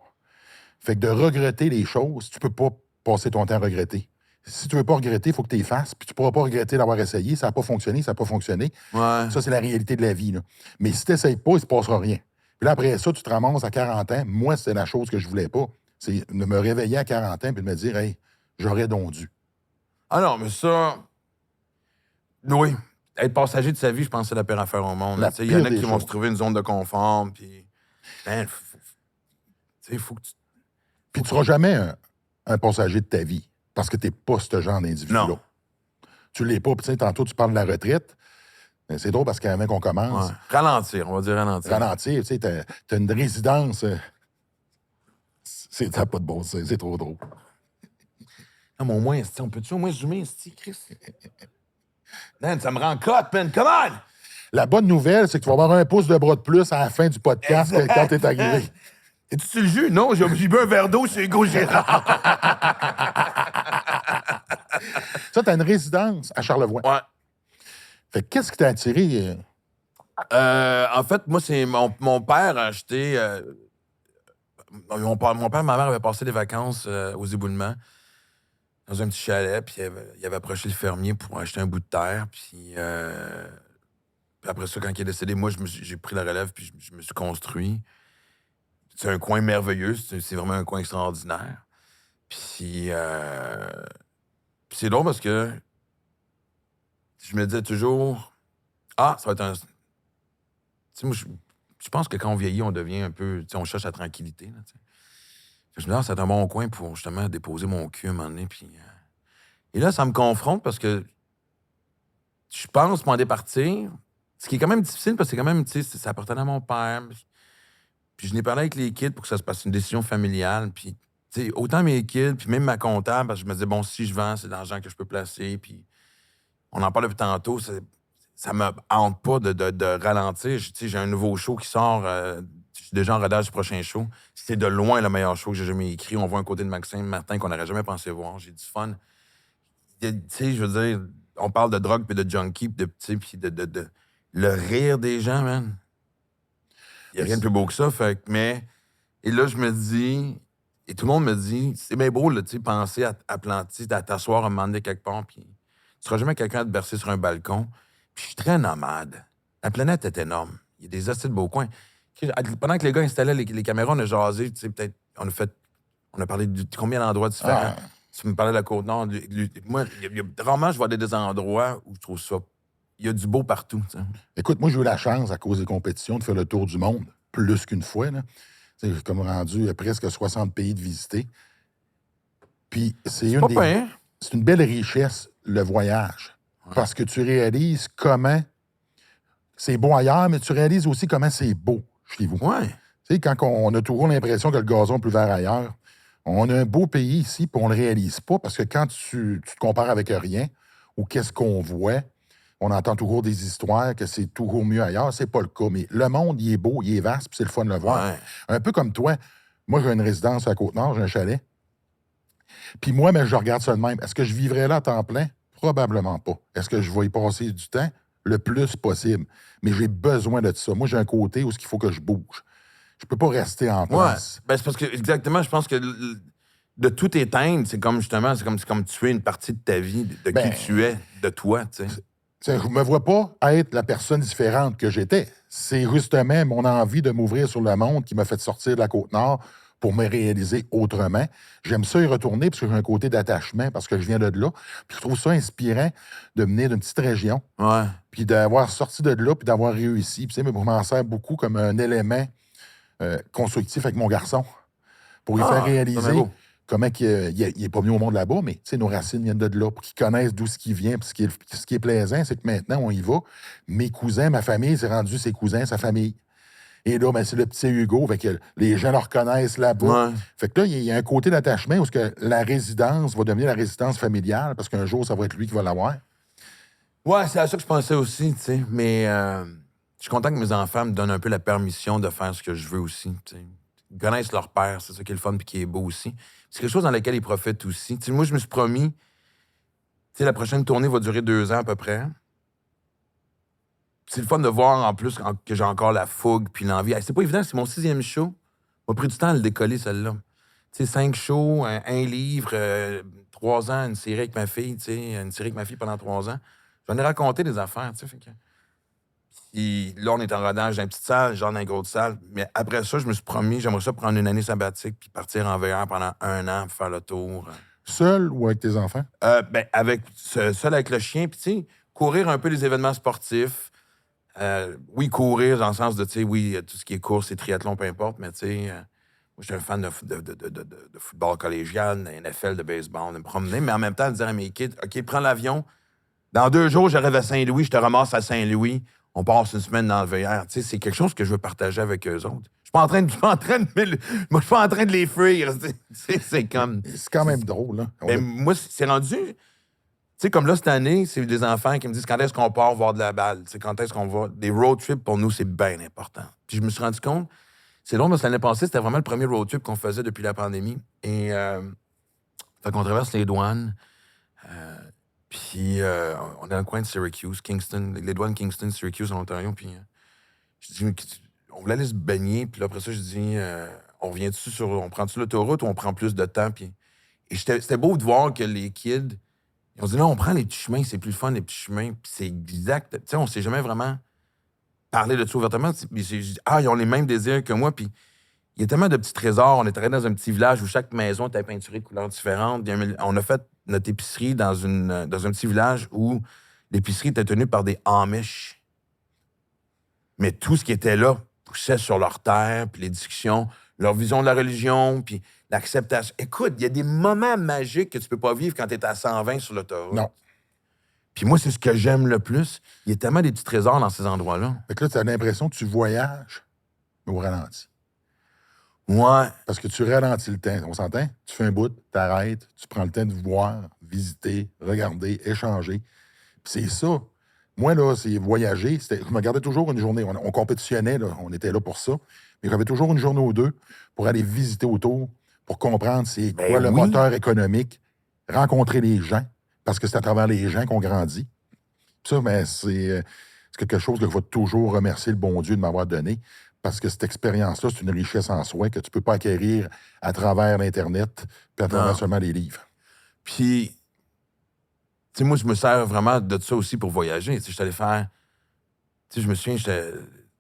[SPEAKER 1] Fait que de regretter les choses, tu peux pas passer ton temps à regretter. Si tu veux pas regretter, il faut que tu les fasses. Puis tu pourras pas regretter d'avoir essayé. Ça n'a pas fonctionné, ça n'a pas fonctionné.
[SPEAKER 2] Ouais.
[SPEAKER 1] Ça, c'est la réalité de la vie. Là. Mais si tu n'essayes pas, il ne se passera rien. Puis là, après ça, tu te ramasses à 40 ans. Moi, c'est la chose que je voulais pas. C'est de me réveiller à 40 ans et de me dire, hey, j'aurais donc dû.
[SPEAKER 2] Ah non, mais ça... Oui. Être passager de sa vie, je pense que c'est la pire affaire au monde. Il y en a qui vont se trouver une zone de confort, puis... Ben, faut que tu...
[SPEAKER 1] Puis tu ne seras jamais un passager de ta vie parce que tu n'es pas ce genre d'individu-là.
[SPEAKER 2] Non.
[SPEAKER 1] Tu l'es pas. Puis tantôt, tu parles de la retraite. C'est drôle parce qu'avant qu'on commence...
[SPEAKER 2] Ouais. Ralentir, on va dire ralentir.
[SPEAKER 1] Ralentir, tu sais, t'as une résidence... T'as pas de bon sens, c'est trop drôle.
[SPEAKER 2] Non, mais au moins, on peut-tu au moins zoomer, Chris? Man, ça me rend cote, man. Come on!
[SPEAKER 1] La bonne nouvelle, c'est que tu vas avoir un pouce de bras de plus à la fin du podcast quand t'es arrivé.
[SPEAKER 2] Es-tu sur le jus? Non, j'ai bu un verre d'eau chez Hugo Gérard.
[SPEAKER 1] Ça, t'as une résidence à Charlevoix.
[SPEAKER 2] Ouais.
[SPEAKER 1] Fait que qu'est-ce qui t'a attiré?
[SPEAKER 2] En fait, moi, c'est mon père a acheté... mon père et ma mère avaient passé des vacances aux éboulements dans un petit chalet, puis il avait approché le fermier pour acheter un bout de terre, puis après ça, quand il est décédé, moi, j'ai pris la relève, puis je me suis construit. C'est un coin merveilleux, c'est vraiment un coin extraordinaire. Puis c'est drôle parce que je me disais toujours, ça va être un... Tu sais, moi, je pense que quand on vieillit, on devient un peu... Tu sais, on cherche la tranquillité, là, tu sais. Je me dis, c'est un bon coin pour, justement, déposer mon cul un moment donné, puis... Et là, ça me confronte parce que je pense m'en départir, ce qui est quand même difficile parce que c'est quand même, tu sais, ça appartenait à mon père. Puis je n'ai parlé avec les kids pour que ça se passe une décision familiale, puis... Tu sais, autant mes kids, puis même ma comptable, parce que je me disais, bon, si je vends, c'est de l'argent que je peux placer, puis on en parle depuis tantôt, ça me hante pas de ralentir. Tu sais, j'ai un nouveau show qui sort, je suis déjà en rodage du prochain show. C'est de loin le meilleur show que j'ai jamais écrit. On voit un côté de Maxime Martin qu'on n'aurait jamais pensé voir. J'ai du fun. Tu sais, je veux dire, on parle de drogue, puis de junkie, puis de le rire des gens, man. Il n'y a rien de plus beau que ça, et là, je me dis... Et tout le monde me dit, c'est bien beau, là, tu sais, penser à planter, à t'asseoir, à me demander quelque part, puis tu seras jamais quelqu'un à te bercer sur un balcon. Puis je suis très nomade. La planète est énorme. Il y a des astuces de beaux coins. Pendant que les gars installaient les caméras, on a jasé, tu sais, peut-être, on a parlé de combien d'endroits différents. Tu me parlais de la Côte-Nord. Moi, rarement, je vois des endroits où je trouve ça... Il y a du beau partout, tu sais.
[SPEAKER 1] Écoute, moi, j'ai eu la chance, à cause des compétitions, de faire le tour du monde, plus qu'une fois, là. J'ai comme rendu presque 60 pays de visiter. Puis c'est une belle richesse, le voyage. Ouais. Parce que tu réalises comment c'est beau ailleurs, mais tu réalises aussi comment c'est beau chez vous.
[SPEAKER 2] Ouais.
[SPEAKER 1] Tu sais, quand on a toujours l'impression que le gazon est plus vert ailleurs, on a un beau pays ici, puis on le réalise pas, parce que quand tu te compares avec rien, ou qu'est-ce qu'on voit, on entend toujours des histoires que c'est toujours mieux ailleurs. C'est pas le cas. Mais le monde, il est beau, il est vaste, puis c'est le fun de le voir.
[SPEAKER 2] Ouais.
[SPEAKER 1] Un peu comme toi. Moi, j'ai une résidence à la Côte-Nord, j'ai un chalet. Puis moi, mais je regarde ça de même. Est-ce que je vivrais là à temps plein? Probablement pas. Est-ce que je vais y passer du temps? Le plus possible. Mais j'ai besoin de ça. Moi, j'ai un côté où il faut que je bouge. Je peux pas rester en place.
[SPEAKER 2] Ouais. Ben, c'est parce que, exactement, je pense que de tout éteindre, c'est comme, justement, c'est comme tuer une partie de ta vie, de qui tu es, de toi, tu sais.
[SPEAKER 1] Je ne me vois pas être la personne différente que j'étais. C'est justement mon envie de m'ouvrir sur le monde qui m'a fait sortir de la Côte-Nord pour me réaliser autrement. J'aime ça y retourner parce que j'ai un côté d'attachement, parce que je viens de là. Puis je trouve ça inspirant de venir d'une petite région, puis d'avoir sorti de là, puis d'avoir réussi. Puis, tu sais, je m'en sers beaucoup comme un élément constructif avec mon garçon pour lui faire réaliser... Comment il est pas venu au monde là-bas, mais nos racines viennent de là, pour qu'ils connaissent d'où ce qui vient. Puis ce qui est plaisant, c'est que maintenant, on y va. Mes cousins, ma famille, c'est rendu ses cousins, sa famille. Et là, ben, c'est le petit Hugo, fait que les gens le reconnaissent là-bas. Ouais. Fait que là, il y a un côté d'attachement où que la résidence va devenir la résidence familiale, parce qu'un jour, ça va être lui qui va l'avoir.
[SPEAKER 2] Ouais, c'est à ça que je pensais aussi, tu sais. Mais je suis content que mes enfants me donnent un peu la permission de faire ce que je veux aussi, tu sais. Ils connaissent leur père, c'est ça qui est le fun puis qui est beau aussi. C'est quelque chose dans lequel ils profitent aussi. T'sais, moi, je me suis promis, la prochaine tournée va durer 2 ans à peu près. c'est le fun de voir, en plus, que j'ai encore la fougue puis l'envie. Hey, c'est pas évident, c'est mon 6e show. M'a pris du temps à le décoller, celle-là. Tu sais, 5 shows, un livre, 3 ans, une série avec ma fille, tu sais, une série avec ma fille pendant 3 ans. J'en ai raconté des affaires, tu sais, fait que... Puis là, on est en rodage dans une petite salle, genre dans une grosse salle. Mais après ça, je me suis promis, j'aimerais ça prendre une année sabbatique puis partir en VR pendant 1 an pour faire le tour.
[SPEAKER 1] Seul ou avec tes enfants?
[SPEAKER 2] Seul avec le chien, puis tu sais, courir un peu les événements sportifs. Oui, courir dans le sens de, tu sais, oui, tout ce qui est course et triathlon, peu importe, mais tu sais, moi, je suis un fan de football collégial, de NFL, de baseball, de me promener, mais en même temps, de dire à mes kids, OK, prends l'avion. Dans 2 jours, j'arrive à Saint-Louis, je te ramasse à Saint-Louis. On passe une semaine dans le VR. Tu sais, c'est quelque chose que je veux partager avec eux autres. Je suis pas en train de les fuir. C'est comme...
[SPEAKER 1] C'est quand même drôle, hein?
[SPEAKER 2] Mais moi, c'est rendu... Tu sais, comme là, cette année, c'est des enfants qui me disent quand est-ce qu'on part voir de la balle? T'sais, quand est-ce qu'on va? Des road trips, pour nous, c'est bien important. Puis je me suis rendu compte, c'est long, parce que l'année passée, c'était vraiment le premier road trip qu'on faisait depuis la pandémie. Et fait qu'on traverse les douanes. Puis on est dans le coin de Syracuse, Kingston, les douanes Kingston, Syracuse en Ontario. Puis je dis, on voulait aller se baigner. Puis là, après ça, je dis, on prend-tu l'autoroute ou on prend plus de temps? Puis, et c'était beau de voir que les kids, ils ont dit, non, on prend les petits chemins, c'est plus le fun, les petits chemins. Puis c'est exact. Tu sais, on s'est jamais vraiment parlé de ça ouvertement. Puis j'ai dit, ils ont les mêmes désirs que moi. Puis il y a tellement de petits trésors. On est allé dans un petit village où chaque maison était peinturée de couleurs différentes. On a fait notre épicerie dans un petit village où l'épicerie était tenue par des Amish. Mais tout ce qui était là poussait sur leur terre, puis les discussions, leur vision de la religion, puis l'acceptation. Écoute, il y a des moments magiques que tu peux pas vivre quand tu es à 120 sur l'autoroute.
[SPEAKER 1] Non.
[SPEAKER 2] Puis moi, c'est ce que j'aime le plus. Il y a tellement des petits trésors dans ces endroits-là.
[SPEAKER 1] Fait que là, tu as l'impression que tu voyages, mais au ralenti.
[SPEAKER 2] Ouais.
[SPEAKER 1] Parce que tu ralentis le temps. On s'entend? Tu fais un bout, t'arrêtes, tu prends le temps de voir, visiter, regarder, échanger. Puis c'est ça. Moi, là, c'est voyager. Je me gardais toujours une journée. On compétitionnait, là, on était là pour ça. Mais j'avais toujours une journée ou deux pour aller visiter autour, pour comprendre c'est quoi le moteur économique, rencontrer les gens, parce que c'est à travers les gens qu'on grandit. Puis ça, ben, c'est quelque chose que je vais toujours remercier le bon Dieu de m'avoir donné. Parce que cette expérience-là, c'est une richesse en soi que tu peux pas acquérir à travers l'Internet puis à travers seulement les livres.
[SPEAKER 2] Puis, tu sais, moi, je me sers vraiment de ça aussi pour voyager. Tu sais, je suis allé faire... Tu sais, je me souviens,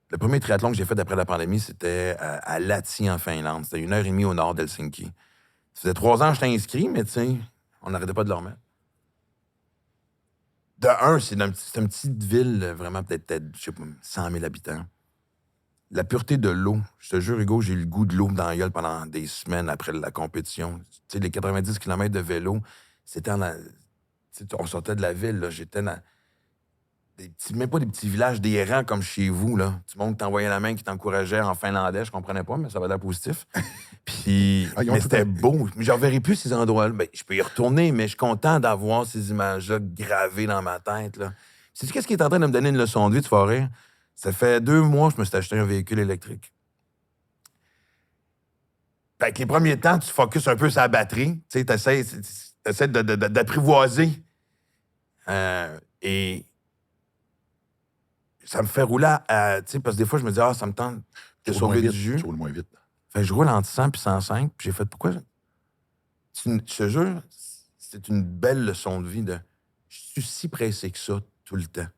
[SPEAKER 2] le premier triathlon que j'ai fait après la pandémie, c'était à Lahti, en Finlande. C'était 1h30 au nord d'Helsinki. Ça faisait 3 ans que j'étais inscrit, mais tu sais, on n'arrêtait pas de le remettre. De un, c'est une petite ville, vraiment, peut-être, je sais pas, 100 000 habitants. La pureté de l'eau. Je te jure, Hugo, j'ai eu le goût de l'eau dans la gueule pendant des semaines après la compétition. Tu sais, les 90 km de vélo, c'était on sortait de la ville, là. J'étais dans même pas des petits villages, des rangs comme chez vous, là. Du monde qui t'envoyait la main, qui t'encourageait en finlandais, je comprenais pas, mais ça va l'air positif. Puis, mais c'était beau. Mais je ne reverrai plus ces endroits-là. Ben, je peux y retourner, mais je suis content d'avoir ces images-là gravées dans ma tête, là. Sais-tu qu'est-ce qui est en train de me donner une leçon de vie, tu vas rire? Ça fait 2 mois que je me suis acheté un véhicule électrique. Fait que les premiers temps, tu focuses un peu sur la batterie. Tu sais, t'essaies d'apprivoiser. Et ça me fait rouler tu sais, parce que des fois, je me dis, ça me tente de sauver du jus.
[SPEAKER 1] Je roule moins vite.
[SPEAKER 2] Fait que je roule entre 100 puis 105, puis j'ai fait, pourquoi? Je te jure, c'est une belle leçon de vie de, je suis si pressé que ça tout le temps.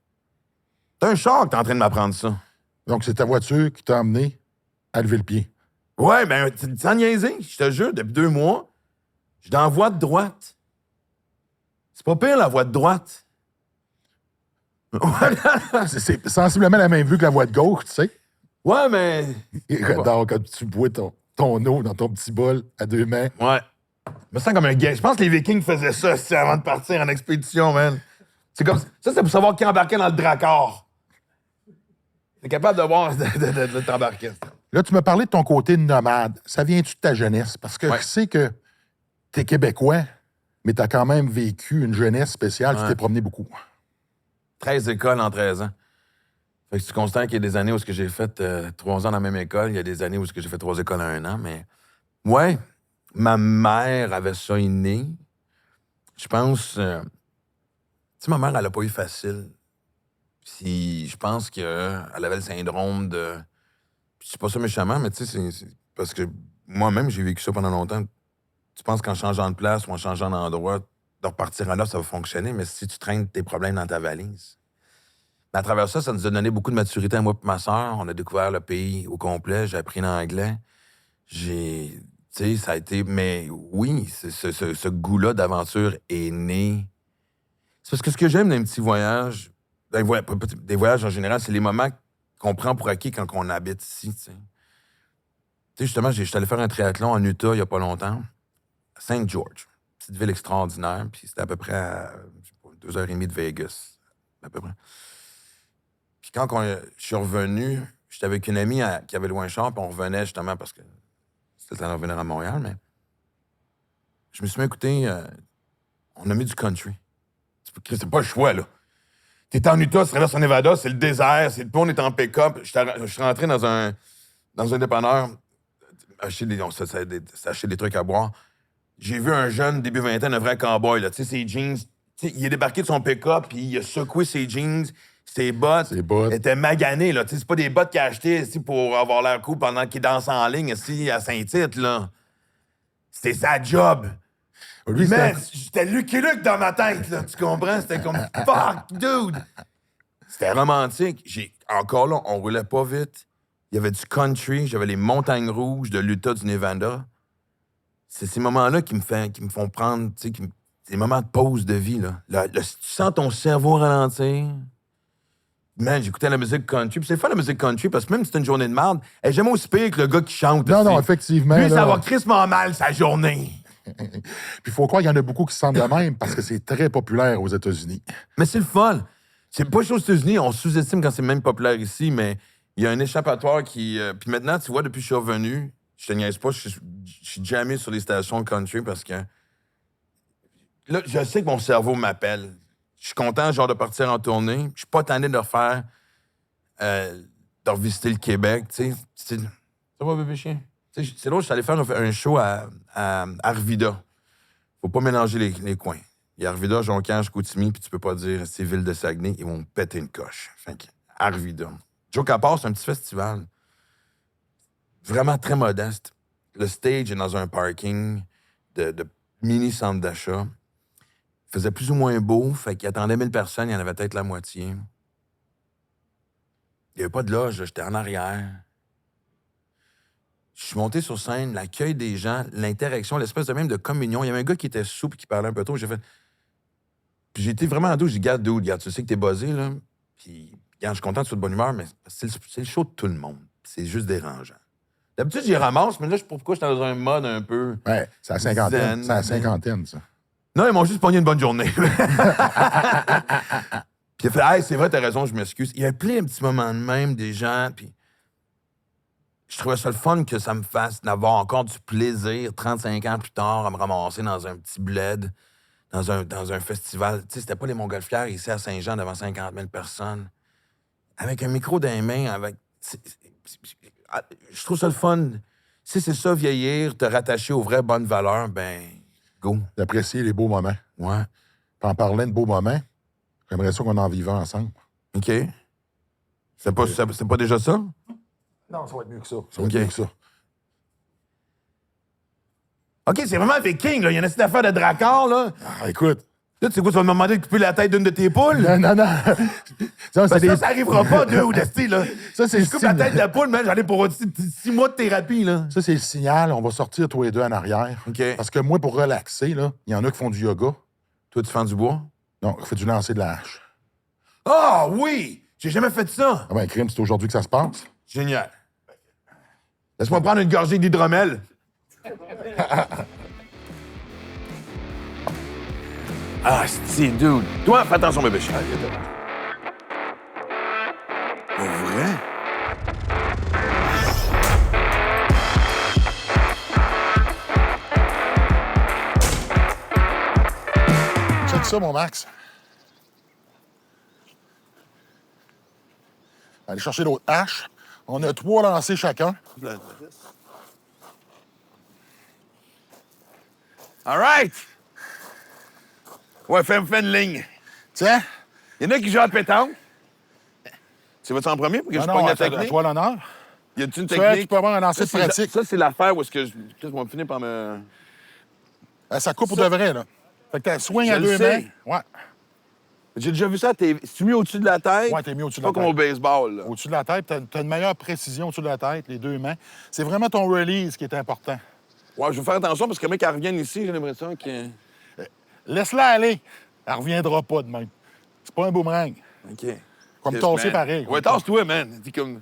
[SPEAKER 2] T'as un char que t'es en train de m'apprendre ça.
[SPEAKER 1] Donc, c'est ta voiture qui t'a amené à lever le pied.
[SPEAKER 2] Ouais, ben, sans niaiser, je te jure, depuis 2 mois, je suis dans la voie de droite. C'est pas pire, la voie de droite.
[SPEAKER 1] C'est sensiblement la même vue que la voie de gauche, tu sais.
[SPEAKER 2] Ouais, mais...
[SPEAKER 1] J'adore quand tu bois ton eau dans ton petit bol à 2 mains.
[SPEAKER 2] Ouais. Je me sens comme un gars. Je pense que les Vikings faisaient ça avant de partir en expédition, man. C'est comme ça, c'est pour savoir qui embarquait dans le Drakkar. T'es capable de voir, de t'embarquer.
[SPEAKER 1] Là, tu m'as parlé de ton côté nomade. Ça vient-tu de ta jeunesse? Parce que je sais que t'es Québécois, mais t'as quand même vécu une jeunesse spéciale. Tu t'es promené beaucoup.
[SPEAKER 2] 13 écoles en 13 ans. Fait que tu constates qu'il y a des années où j'ai fait 3 ans dans la même école. Il y a des années où j'ai fait 3 écoles en 1 an. Mais ouais, ma mère avait ça inné. Je pense... tu sais, ma mère, elle a pas eu facile. Puis je pense qu'elle avait le syndrome de... Puis c'est pas ça méchamment, mais tu sais, c'est parce que moi-même, j'ai vécu ça pendant longtemps. Tu penses qu'en changeant de place ou en changeant d'endroit, de repartir en là, ça va fonctionner, mais si tu traînes tes problèmes dans ta valise... Mais à travers ça, ça nous a donné beaucoup de maturité à moi et ma sœur. On a découvert le pays au complet. J'ai appris l'anglais. Tu sais, ça a été... Mais oui, ce goût-là d'aventure est né. C'est parce que ce que j'aime d'un petit voyage, des voyages en général, c'est les moments qu'on prend pour acquis quand on habite ici, tu sais. Tu sais, justement, j'étais allé faire un triathlon en Utah il y a pas longtemps, à Saint George. Petite ville extraordinaire, puis c'était à peu près à, je sais pas, 2h30 de Vegas, à peu près. Puis quand je suis revenu, j'étais avec une amie qui avait loué un char, puis on revenait justement parce que c'était le temps de revenir à Montréal, mais je me suis mis à écouter, on a mis du country. C'est pas le choix, là. T'es en Utah, tu traverses en Nevada, c'est le désert, c'est le pont, on est en pick-up. Je suis rentré dans un dépanneur, acheter des trucs à boire. J'ai vu un jeune, début vingtaine, un vrai cowboy, là. Tu sais, ses jeans, il est débarqué de son pick-up, puis il a secoué ses jeans, ses bottes. Étaient maganées, là. Tu sais, c'est pas des bottes qu'il a achetées ici, pour avoir l'air cool pendant qu'il danse en ligne ici, à Saint-Tite, là. C'était sa job.
[SPEAKER 1] Lui,
[SPEAKER 2] Man, j'étais Lucky Luke dans ma tête, là, tu comprends? C'était comme « fuck, dude! » C'était romantique. Encore là, on roulait pas vite. Il y avait du country, j'avais les montagnes rouges de l'Utah, du Nevada. C'est ces moments-là qui me font prendre, tu sais, des moments de pause de vie, là. Tu sens ton cerveau ralentir. Man, j'écoutais la musique country. Puis c'est fun, la musique country, parce que même si c'est une journée de merde, elle est jamais aussi pire que le gars qui chante.
[SPEAKER 1] Non, effectivement.
[SPEAKER 2] Lui,
[SPEAKER 1] là,
[SPEAKER 2] ça va crissement mal, sa journée.
[SPEAKER 1] Puis il faut croire qu'il y en a beaucoup qui se sentent de même parce que c'est très populaire aux États-Unis.
[SPEAKER 2] Mais c'est le fun. C'est pas juste aux États-Unis, on sous-estime quand c'est même populaire ici, mais il y a un échappatoire qui... Puis maintenant, tu vois, depuis que je suis revenu, je te niaise pas, je suis jamais sur les stations country parce que... Là, je sais que mon cerveau m'appelle. Je suis content, genre, de partir en tournée. Je suis pas tanné de refaire... de revisiter le Québec, tu sais. Ça va, bébé chien? C'est l'autre, je suis allé faire un show à Arvida. Faut pas mélanger les coins. Il y a Arvida, Jonquière, Chicoutimi, puis tu peux pas dire c'est ville de Saguenay, ils vont péter une coche. Fait que Arvida. Joe Capar, c'est un petit festival. Vraiment très modeste. Le stage est dans un parking de mini centre d'achat. Il faisait plus ou moins beau, fait qu'il attendait 1000 personnes, il y en avait peut-être la moitié. Il n'y avait pas de loge, j'étais en arrière. Je suis monté sur scène, l'accueil des gens, l'interaction, l'espèce de même de communion. Il y avait un gars qui était sous et qui parlait un peu tôt. J'ai fait... Puis j'ai été vraiment en dos. J'ai dit, regarde, tu sais que t'es buzzé, là. Puis, regarde, je suis content que tu sois de bonne humeur, mais c'est le show de tout le monde. C'est juste dérangeant. D'habitude, j'y ramasse, mais là, je sais pas pourquoi j'étais dans un mode un peu...
[SPEAKER 1] Ouais, c'est à cinquantaine. C'est à cinquantaine, ça.
[SPEAKER 2] Non, ils m'ont juste pogné une bonne journée. Puis il a fait, hey, c'est vrai, t'as raison, je m'excuse. Il y a plein de petits moments de même, des gens, puis... Je trouvais ça le fun que ça me fasse d'avoir encore du plaisir, 35 ans plus tard, à me ramasser dans un petit bled, dans un festival. Tu sais, c'était pas les Montgolfières ici à Saint-Jean devant 50 000 personnes. Avec un micro dans les mains, avec... Je trouve ça le fun. Si c'est ça, vieillir, te rattacher aux vraies bonnes valeurs, ben, go.
[SPEAKER 1] D'apprécier les beaux moments.
[SPEAKER 2] Ouais.
[SPEAKER 1] Puis en parlant de beaux moments, j'aimerais ça qu'on en vive un ensemble.
[SPEAKER 2] OK. C'est pas déjà ça?
[SPEAKER 1] Non, ça va être mieux que ça. Ça va être mieux que ça.
[SPEAKER 2] OK, c'est vraiment viking, là. Il y a une petite affaire de dracard, là.
[SPEAKER 1] Ah, écoute.
[SPEAKER 2] Là, tu sais quoi, tu vas me demander de couper la tête d'une de tes poules?
[SPEAKER 1] Non. Ça,
[SPEAKER 2] Ça arrivera pas, deux ou de style, là.
[SPEAKER 1] Ça, c'est
[SPEAKER 2] je coupe la tête de la poule, mais j'en ai pour 6 mois de thérapie, là.
[SPEAKER 1] Ça, c'est le signal. On va sortir tous les deux en arrière.
[SPEAKER 2] OK.
[SPEAKER 1] Parce que moi, pour relaxer, là, il y en a qui font du yoga.
[SPEAKER 2] Toi, tu fais du bois?
[SPEAKER 1] Non, il fait du lancer de la hache.
[SPEAKER 2] Ah, oui! J'ai jamais fait ça.
[SPEAKER 1] Ah ben, crime, c'est aujourd'hui que ça se passe.
[SPEAKER 2] Génial. Laisse-moi prendre une gorgée d'hydromel. Ah, c'est dude. Toi, fais attention, bébé chien. Pour vrai?
[SPEAKER 1] Check ça, mon Max. Allez chercher l'autre hache. On a 3 lancers chacun.
[SPEAKER 2] All right! Ouais, fais une ligne.
[SPEAKER 1] Tiens.
[SPEAKER 2] Il y en a qui jouent à pétanque. Tu vas-tu en premier pour que je
[SPEAKER 1] Non,
[SPEAKER 2] pogne
[SPEAKER 1] non,
[SPEAKER 2] la
[SPEAKER 1] à
[SPEAKER 2] technique?
[SPEAKER 1] toi l'honneur.
[SPEAKER 2] Y a-tu une
[SPEAKER 1] Tu
[SPEAKER 2] technique?
[SPEAKER 1] peux avoir un lancer de
[SPEAKER 2] Ça,
[SPEAKER 1] pratique.
[SPEAKER 2] Ça, c'est l'affaire où est-ce que je vais finir par me...
[SPEAKER 1] Ça coupe pour de vrai, là. Fait que tu swing
[SPEAKER 2] Je
[SPEAKER 1] à
[SPEAKER 2] le
[SPEAKER 1] deux
[SPEAKER 2] sais.
[SPEAKER 1] mains. Ouais.
[SPEAKER 2] J'ai déjà vu ça. C'est-tu mis au-dessus de la tête?
[SPEAKER 1] Ouais, t'es mis au-dessus de
[SPEAKER 2] Pas
[SPEAKER 1] la
[SPEAKER 2] comme
[SPEAKER 1] tête.
[SPEAKER 2] au baseball, là.
[SPEAKER 1] Au-dessus de la tête, tu as une meilleure précision au-dessus de la tête, les deux mains. C'est vraiment ton release qui est important.
[SPEAKER 2] Ouais, je vais faire attention parce que mec, elle revienne ici, j'ai l'impression que...
[SPEAKER 1] Laisse-la aller. Elle reviendra pas de même. C'est pas un boomerang.
[SPEAKER 2] OK.
[SPEAKER 1] Comme
[SPEAKER 2] Yes,
[SPEAKER 1] tasser
[SPEAKER 2] man.
[SPEAKER 1] pareil.
[SPEAKER 2] Ouais, tasse-toi, man. Dis comme...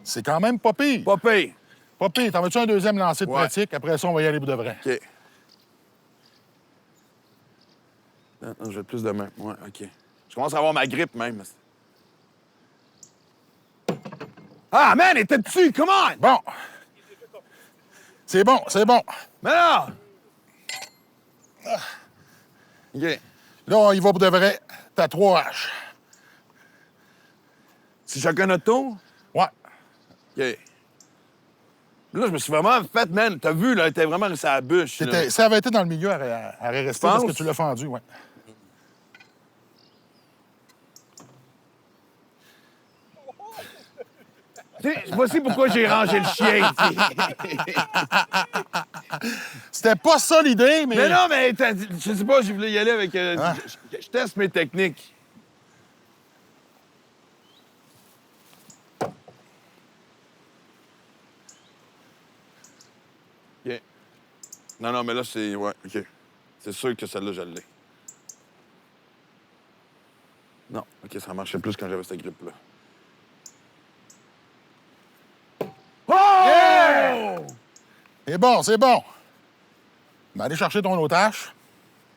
[SPEAKER 1] C'est quand même pas pire.
[SPEAKER 2] Pas pire.
[SPEAKER 1] Pas pire. T'en veux-tu un deuxième lancer de
[SPEAKER 2] Ouais.
[SPEAKER 1] pratique? Après ça, on va y aller pour de vrai.
[SPEAKER 2] OK. Non, non, j'ai plus de main. Ouais, OK. Je commence à avoir ma grippe, même. Ah, man, elle était dessus! Come on!
[SPEAKER 1] Bon. C'est bon, c'est bon.
[SPEAKER 2] Mais non! OK.
[SPEAKER 1] Là, on y va pour de vrai. T'as 3 haches.
[SPEAKER 2] C'est chacun notre tour?
[SPEAKER 1] Ouais.
[SPEAKER 2] OK. Là, je me suis vraiment fait, man. T'as vu, là, elle était vraiment restée à la bûche. Là.
[SPEAKER 1] Si elle avait été dans le milieu, elle aurait resté parce que tu l'as fendu, ouais.
[SPEAKER 2] Voici pourquoi j'ai rangé le chien.
[SPEAKER 1] C'était pas ça l'idée, mais...
[SPEAKER 2] Mais non, mais je sais pas, je voulais y aller avec...
[SPEAKER 1] Hein?
[SPEAKER 2] Je teste mes techniques. OK. Non, non, mais là, c'est... Ouais, OK. C'est sûr que celle-là, je l'ai. Non, OK, ça marchait plus quand j'avais cette grippe-là. Oh!
[SPEAKER 1] C'est bon, c'est bon. Mais allez chercher ton autre hache.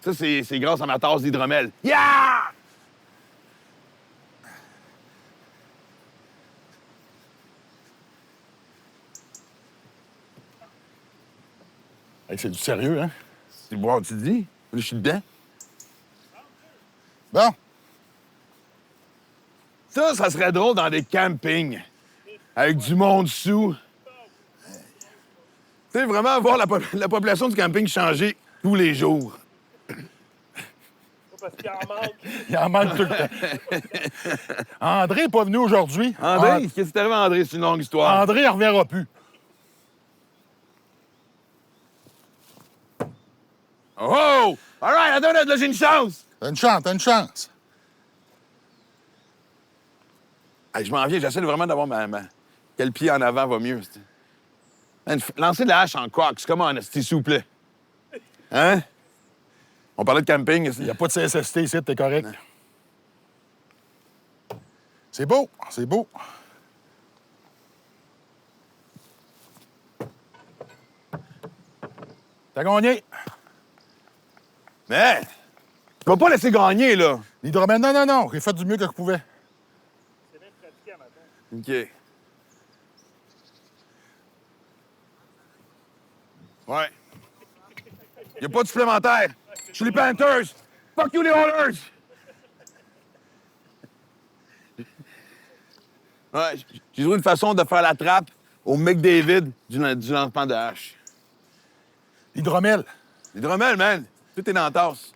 [SPEAKER 2] Ça, c'est grâce à ma tasse d'hydromel. Yeah!
[SPEAKER 1] Hey, c'est du sérieux, hein?
[SPEAKER 2] C'est bon, tu dis? Là, je suis dedans.
[SPEAKER 1] Bon.
[SPEAKER 2] Ça serait drôle dans des campings. Avec du monde sous. Tu sais, vraiment voir la population du camping changer tous les jours.
[SPEAKER 4] Parce qu'il en manque.
[SPEAKER 1] Il en manque tout le temps. André n'est pas venu aujourd'hui.
[SPEAKER 2] André, qu'est-ce qui t'est arrivé à André? C'est une longue histoire.
[SPEAKER 1] André, il ne reviendra plus.
[SPEAKER 2] Oh! All right, attends, là, j'ai une chance!
[SPEAKER 1] T'as une chance, t'as une chance.
[SPEAKER 2] Hey, je m'en viens, j'essaie vraiment d'avoir ma... Quel pied en avant va mieux? Man, lancer de la hache en crocs, c'est comment, s'il vous plaît? Hein? On parlait de camping.
[SPEAKER 1] Il n'y a pas de CSST ici, t'es correct. C'est beau, c'est beau. T'as gagné.
[SPEAKER 2] Mais, tu vas pas laisser gagner, là.
[SPEAKER 1] L'hydromel, non, non, non. J'ai fait du mieux que je pouvais.
[SPEAKER 4] C'est bien pratiqué à matin.
[SPEAKER 2] OK. Ouais. Y a pas de supplémentaire. Je suis les Panthers. Fuck you, les Oilers. Ouais, j'ai trouvé une façon de faire la trappe au McDavid du lancement de hache.
[SPEAKER 1] L'hydromel.
[SPEAKER 2] L'hydromel, man. Tout est dans la tasse.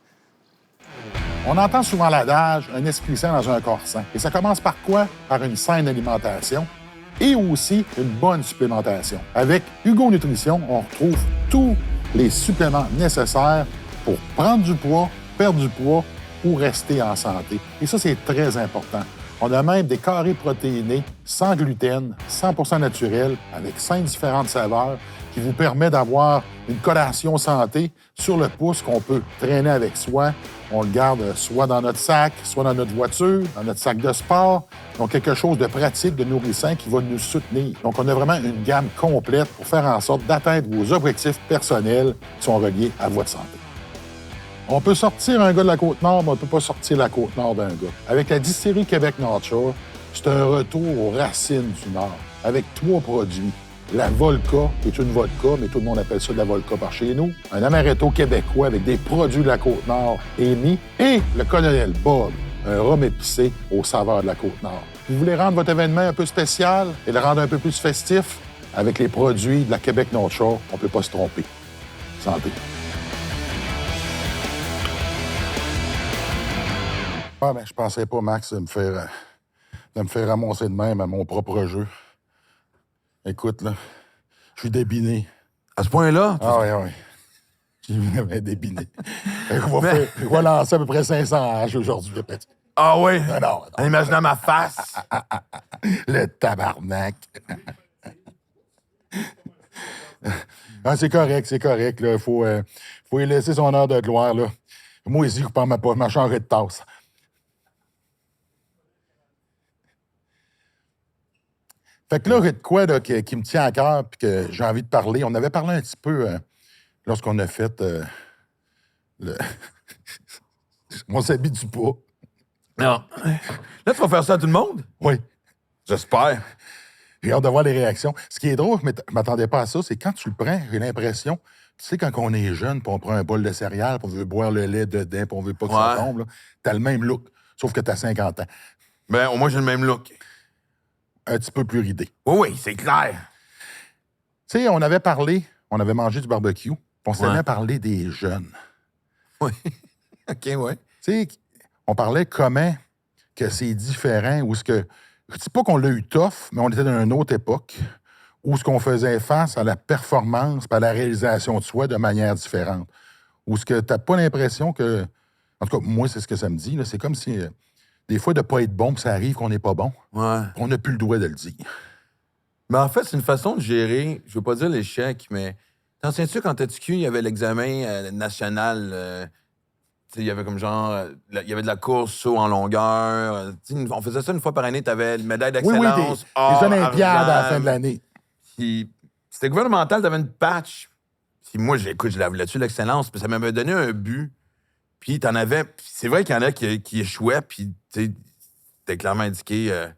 [SPEAKER 1] On entend souvent l'adage « un esprit sain dans un corps sain ». Et ça commence par quoi? Par une saine alimentation et aussi une bonne supplémentation. Avec Hugo Nutrition, on retrouve tous les suppléments nécessaires pour prendre du poids, perdre du poids ou rester en santé. Et ça, c'est très important. On a même des carrés protéinés sans gluten, 100% naturels, avec 5 différentes saveurs qui vous permet d'avoir une collation santé sur le pouce qu'on peut traîner avec soi. On le garde soit dans notre sac, soit dans notre voiture, dans notre sac de sport. Donc, quelque chose de pratique, de nourrissant qui va nous soutenir. Donc, on a vraiment une gamme complète pour faire en sorte d'atteindre vos objectifs personnels qui sont reliés à votre santé. On peut sortir un gars de la Côte-Nord, mais on ne peut pas sortir la Côte-Nord d'un gars. Avec la distillerie Québec North Shore, c'est un retour aux racines du Nord, avec 3 produits. La Volca, qui est une vodka, mais tout le monde appelle ça de la Volca par chez nous. Un amaretto québécois avec des produits de la Côte-Nord émis. Et le Colonel Bob, un rhum épicé aux saveurs de la Côte-Nord. Vous voulez rendre votre événement un peu spécial et le rendre un peu plus festif? Avec les produits de la Québec North Shore, on ne peut pas se tromper. Santé. Ah, ben, je pensais pas, Max, de me faire ramasser de même à mon propre jeu. Écoute, là, je suis débiné.
[SPEAKER 2] À ce point-là?
[SPEAKER 1] Ah, oui, oui. Je suis vraiment débiné.
[SPEAKER 2] Mais-
[SPEAKER 1] Je vais lancer à peu près 500 haches aujourd'hui, le petit.
[SPEAKER 2] Ah oui?
[SPEAKER 1] Non, non,
[SPEAKER 2] En imaginant ma face.
[SPEAKER 1] Le tabarnak. Ah, c'est correct, là. Faut lui laisser son heure de gloire, là. Moi, ici, je prends ma changerai de tasse. Fait que là, il y a de quoi là, qui me tient à cœur puis que j'ai envie de parler. On avait parlé un petit peu lorsqu'on a fait le... On s'habitue pas.
[SPEAKER 2] Non. Là, tu vas faire ça à tout le monde?
[SPEAKER 1] Oui.
[SPEAKER 2] J'espère.
[SPEAKER 1] J'ai hâte de voir les réactions. Ce qui est drôle, je ne m'attendais pas à ça, c'est quand tu le prends, j'ai l'impression, tu sais, quand on est jeune, puis on prend un bol de céréales, puis on veut boire le lait dedans, puis on veut pas que ça
[SPEAKER 2] Ouais.
[SPEAKER 1] tombe, là, t'as le même look, sauf que t'as 50 ans.
[SPEAKER 2] Ben, au moins, j'ai le même look.
[SPEAKER 1] Un petit peu plus ridé.
[SPEAKER 2] Oui, c'est clair.
[SPEAKER 1] Tu sais, on avait parlé, on avait mangé du barbecue, puis on s'est
[SPEAKER 2] Ouais.
[SPEAKER 1] mis à parler des jeunes.
[SPEAKER 2] Oui. OK, ouais.
[SPEAKER 1] Tu sais, on parlait comment que c'est différent, ou ce que... Je dis pas qu'on l'a eu tough, mais on était dans une autre époque où ce qu'on faisait face à la performance et à la réalisation de soi de manière différente. Où ce que t'as pas l'impression que... En tout cas, moi, c'est ce que ça me dit. Là. C'est comme si, des fois, de pas être bon, puis ça arrive qu'on n'est pas bon.
[SPEAKER 2] Ouais.
[SPEAKER 1] On n'a plus le droit de le dire.
[SPEAKER 2] Mais en fait, c'est une façon de gérer, je veux pas dire l'échec, mais t'en souviens-tu quand t'as TQ, il y avait l'examen national, tu sais, il y avait comme genre, il y avait de la course, saut en longueur. Tu sais, on faisait ça une fois par année, t'avais une médaille
[SPEAKER 1] Oui,
[SPEAKER 2] d'excellence.
[SPEAKER 1] des Olympiades à la fin
[SPEAKER 2] argent,
[SPEAKER 1] de l'année.
[SPEAKER 2] Puis c'était gouvernemental, t'avais une patch. Puis moi, j'écoute, je la voulais dessus l'excellence, puis ça m'avait donné un but. Puis t'en avais, puis c'est vrai qu'il y en a qui échouaient, puis tu sais, c'était clairement indiqué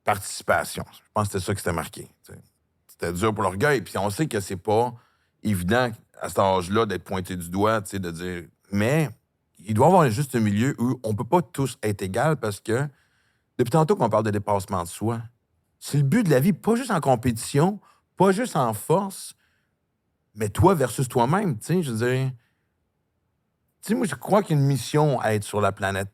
[SPEAKER 2] participation. Je pense que c'était ça qui s'était marqué. T'sais. C'était dur pour l'orgueil, puis on sait que c'est pas évident à cet âge-là d'être pointé du doigt, tu sais, de dire. Mais il doit y avoir un juste milieu où on peut pas tous être égal parce que depuis tantôt qu'on parle de dépassement de soi, c'est le but de la vie, pas juste en compétition, pas juste en force, mais toi versus toi-même, tu sais, je veux dire. Tu sais, moi, je crois qu'il y a une mission à être sur la planète.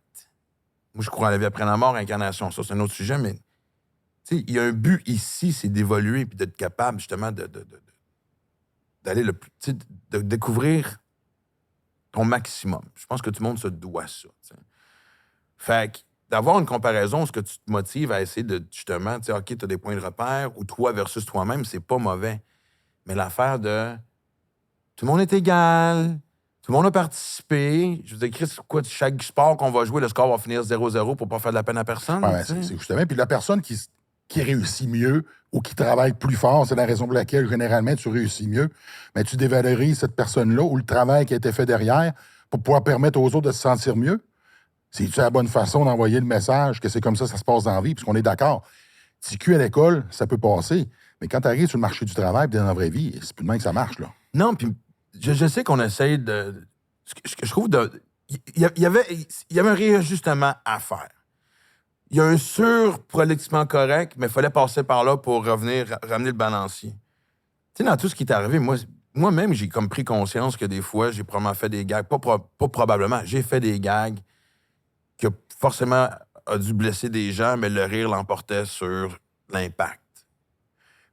[SPEAKER 2] Moi, je crois à la vie après la mort, incarnation. Ça, c'est un autre sujet, mais tu sais, il y a un but ici, c'est d'évoluer puis d'être capable, justement, d'aller le plus. Tu sais, de découvrir ton maximum. Je pense que tout le monde se doit ça. Tu sais. Fait que d'avoir une comparaison, ce que tu te motives à essayer de, justement, tu sais, OK, tu as des points de repère, ou toi versus toi-même, c'est pas mauvais. Mais l'affaire de tout le monde est égal, tout le monde a participé. Je veux dire, Chris, quoi, chaque sport qu'on va jouer, le score va finir 0-0 pour pas faire de la peine à personne.
[SPEAKER 1] Ouais,
[SPEAKER 2] tu sais.
[SPEAKER 1] c'est justement. Puis la personne qui réussit mieux ou qui travaille plus fort, c'est la raison pour laquelle, généralement, tu réussis mieux, mais tu dévalorises cette personne-là ou le travail qui a été fait derrière pour pouvoir permettre aux autres de se sentir mieux. C'est-tu la bonne façon d'envoyer le message que c'est comme ça que ça se passe dans la vie, puisqu'on est d'accord. TQ à l'école, ça peut passer, mais quand tu arrives sur le marché du travail et dans la vraie vie, c'est plus de même que ça marche, là.
[SPEAKER 2] Non, puis je sais qu'on essaye de. Je trouve de. Il y avait un réajustement à faire. Il y a un surproductivement correct, mais il fallait passer par là pour ramener le balancier. Tu sais, dans tout ce qui est arrivé, moi-même, j'ai comme pris conscience que des fois, j'ai probablement fait des gags. Pas probablement, j'ai fait des gags qui forcément a dû blesser des gens, mais le rire l'emportait sur l'impact.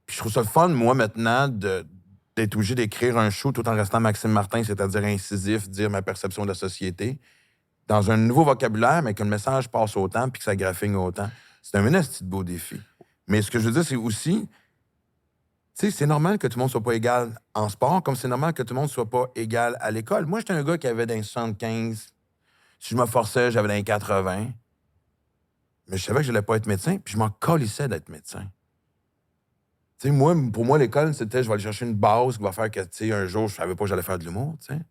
[SPEAKER 2] Puis je trouve ça le fun, moi, maintenant, d'être obligé d'écrire un show tout en restant Maxime Martin, c'est-à-dire incisif, dire ma perception de la société, dans un nouveau vocabulaire, mais que le message passe autant puis que ça graphine autant. C'est un esti de beau défi. Mais ce que je veux dire, c'est aussi, tu sais, c'est normal que tout le monde soit pas égal en sport, comme c'est normal que tout le monde soit pas égal à l'école. Moi, j'étais un gars qui avait dans les 75. Si je me forçais, j'avais dans les 80. Mais je savais que je n'allais pas être médecin, puis je m'en colissais d'être médecin. Tu sais, moi, pour moi, l'école, c'était je vais aller chercher une base qui va faire que, tu sais, un jour, je savais pas que j'allais faire de l'humour, tu sais.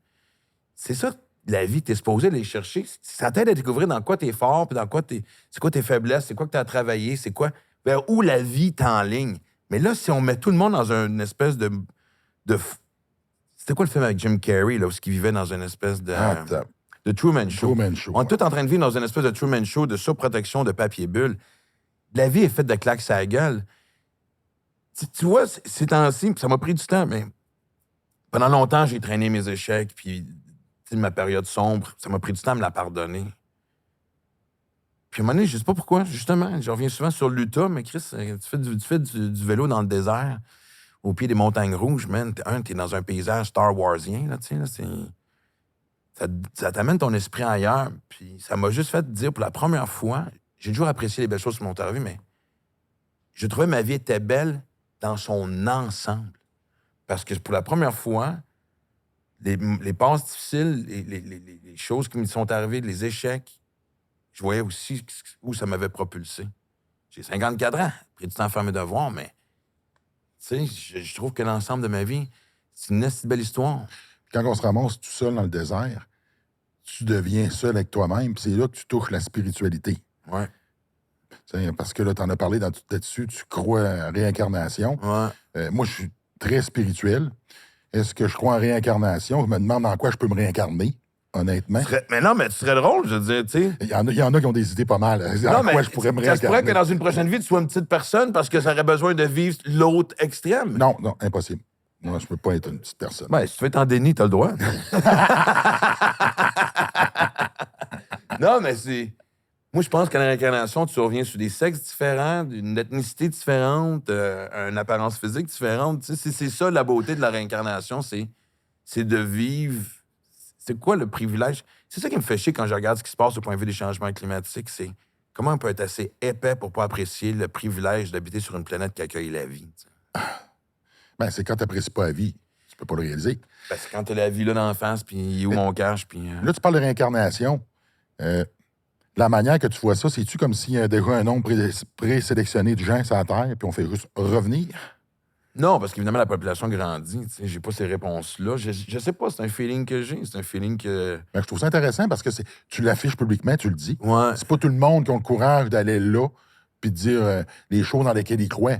[SPEAKER 2] C'est ça, la vie, t'es supposé aller chercher. Ça t'aide à découvrir dans quoi t'es fort, puis dans quoi c'est quoi tes faiblesses, c'est quoi que t'as à travailler, c'est quoi, vers où la vie t'enligne. Mais là, si on met tout le monde dans une espèce de c'était quoi le film avec Jim Carrey, là, où il vivait dans une espèce de Truman Show.
[SPEAKER 1] Truman Show,
[SPEAKER 2] On est tous en train de vivre dans une espèce de Truman Show de surprotection de papier bulle. La vie est faite de claques sur la gueule. Tu vois, ces temps-ci, ça m'a pris du temps, mais pendant longtemps, j'ai traîné mes échecs, puis ma période sombre, ça m'a pris du temps à me la pardonner. Puis à un moment donné, je sais pas pourquoi, justement, je reviens souvent sur l'Utah, mais Chris, tu fais du vélo dans le désert, au pied des montagnes rouges, man. T'es dans un paysage Star Warsien, là, tu sais, là, ça t'amène ton esprit ailleurs. Puis ça m'a juste fait dire, pour la première fois, j'ai toujours apprécié les belles choses qui m'ont arrivé, mais je trouvais ma vie était belle dans son ensemble. Parce que pour la première fois, les passes difficiles, les choses qui me sont arrivées, les échecs, je voyais aussi où ça m'avait propulsé. J'ai 54 ans, pris du temps à faire mes devoirs, mais tu sais, je trouve que l'ensemble de ma vie, c'est une assez belle histoire.
[SPEAKER 1] Quand on se ramasse tout seul dans le désert, tu deviens seul avec toi-même, puis c'est là que tu touches la spiritualité.
[SPEAKER 2] Ouais.
[SPEAKER 1] T'sais, parce que là, tu en as parlé là-dessus, tu crois à réincarnation.
[SPEAKER 2] Ouais.
[SPEAKER 1] Moi, je suis très spirituel. Est-ce que je crois en réincarnation? Je me demande en quoi je peux me réincarner, honnêtement.
[SPEAKER 2] Mais non, mais tu serais drôle, je veux dire, tu sais.
[SPEAKER 1] Il y en a qui ont des idées pas mal. En quoi je pourrais me
[SPEAKER 2] ça se pourrait
[SPEAKER 1] réincarner?
[SPEAKER 2] que dans une prochaine vie, tu sois une petite personne parce que ça aurait besoin de vivre l'autre extrême.
[SPEAKER 1] Non, impossible. Moi, je peux pas être une petite personne.
[SPEAKER 2] Ben, si tu veux être en déni, t'as le droit. Non, mais c'est... Moi, je pense qu'à la réincarnation, tu reviens sur des sexes différents, une ethnicité différente, une apparence physique différente. Tu sais, c'est ça la beauté de la réincarnation, c'est de vivre... C'est quoi le privilège? C'est ça qui me fait chier quand je regarde ce qui se passe au point de vue des changements climatiques, c'est comment on peut être assez épais pour pas apprécier le privilège d'habiter sur une planète qui accueille la vie. Tu sais.
[SPEAKER 1] Ben, c'est quand tu n'apprécies pas la vie, tu peux pas le réaliser.
[SPEAKER 2] Ben, c'est quand t'as la vie là d'en face, puis où mon cache, puis...
[SPEAKER 1] Là, tu parles de réincarnation. La manière que tu vois ça, c'est-tu comme s'il y a déjà un nombre présélectionné de gens sur la Terre, puis on fait juste revenir?
[SPEAKER 2] Non, parce qu'évidemment, la population grandit. Tu sais, j'ai pas ces réponses-là. Je sais pas, c'est un feeling que j'ai. C'est un feeling que...
[SPEAKER 1] Ben, je trouve ça intéressant parce que tu l'affiches publiquement, tu le dis.
[SPEAKER 2] Ouais.
[SPEAKER 1] C'est pas tout le monde qui a le courage d'aller là puis de dire les choses dans lesquelles ils croient.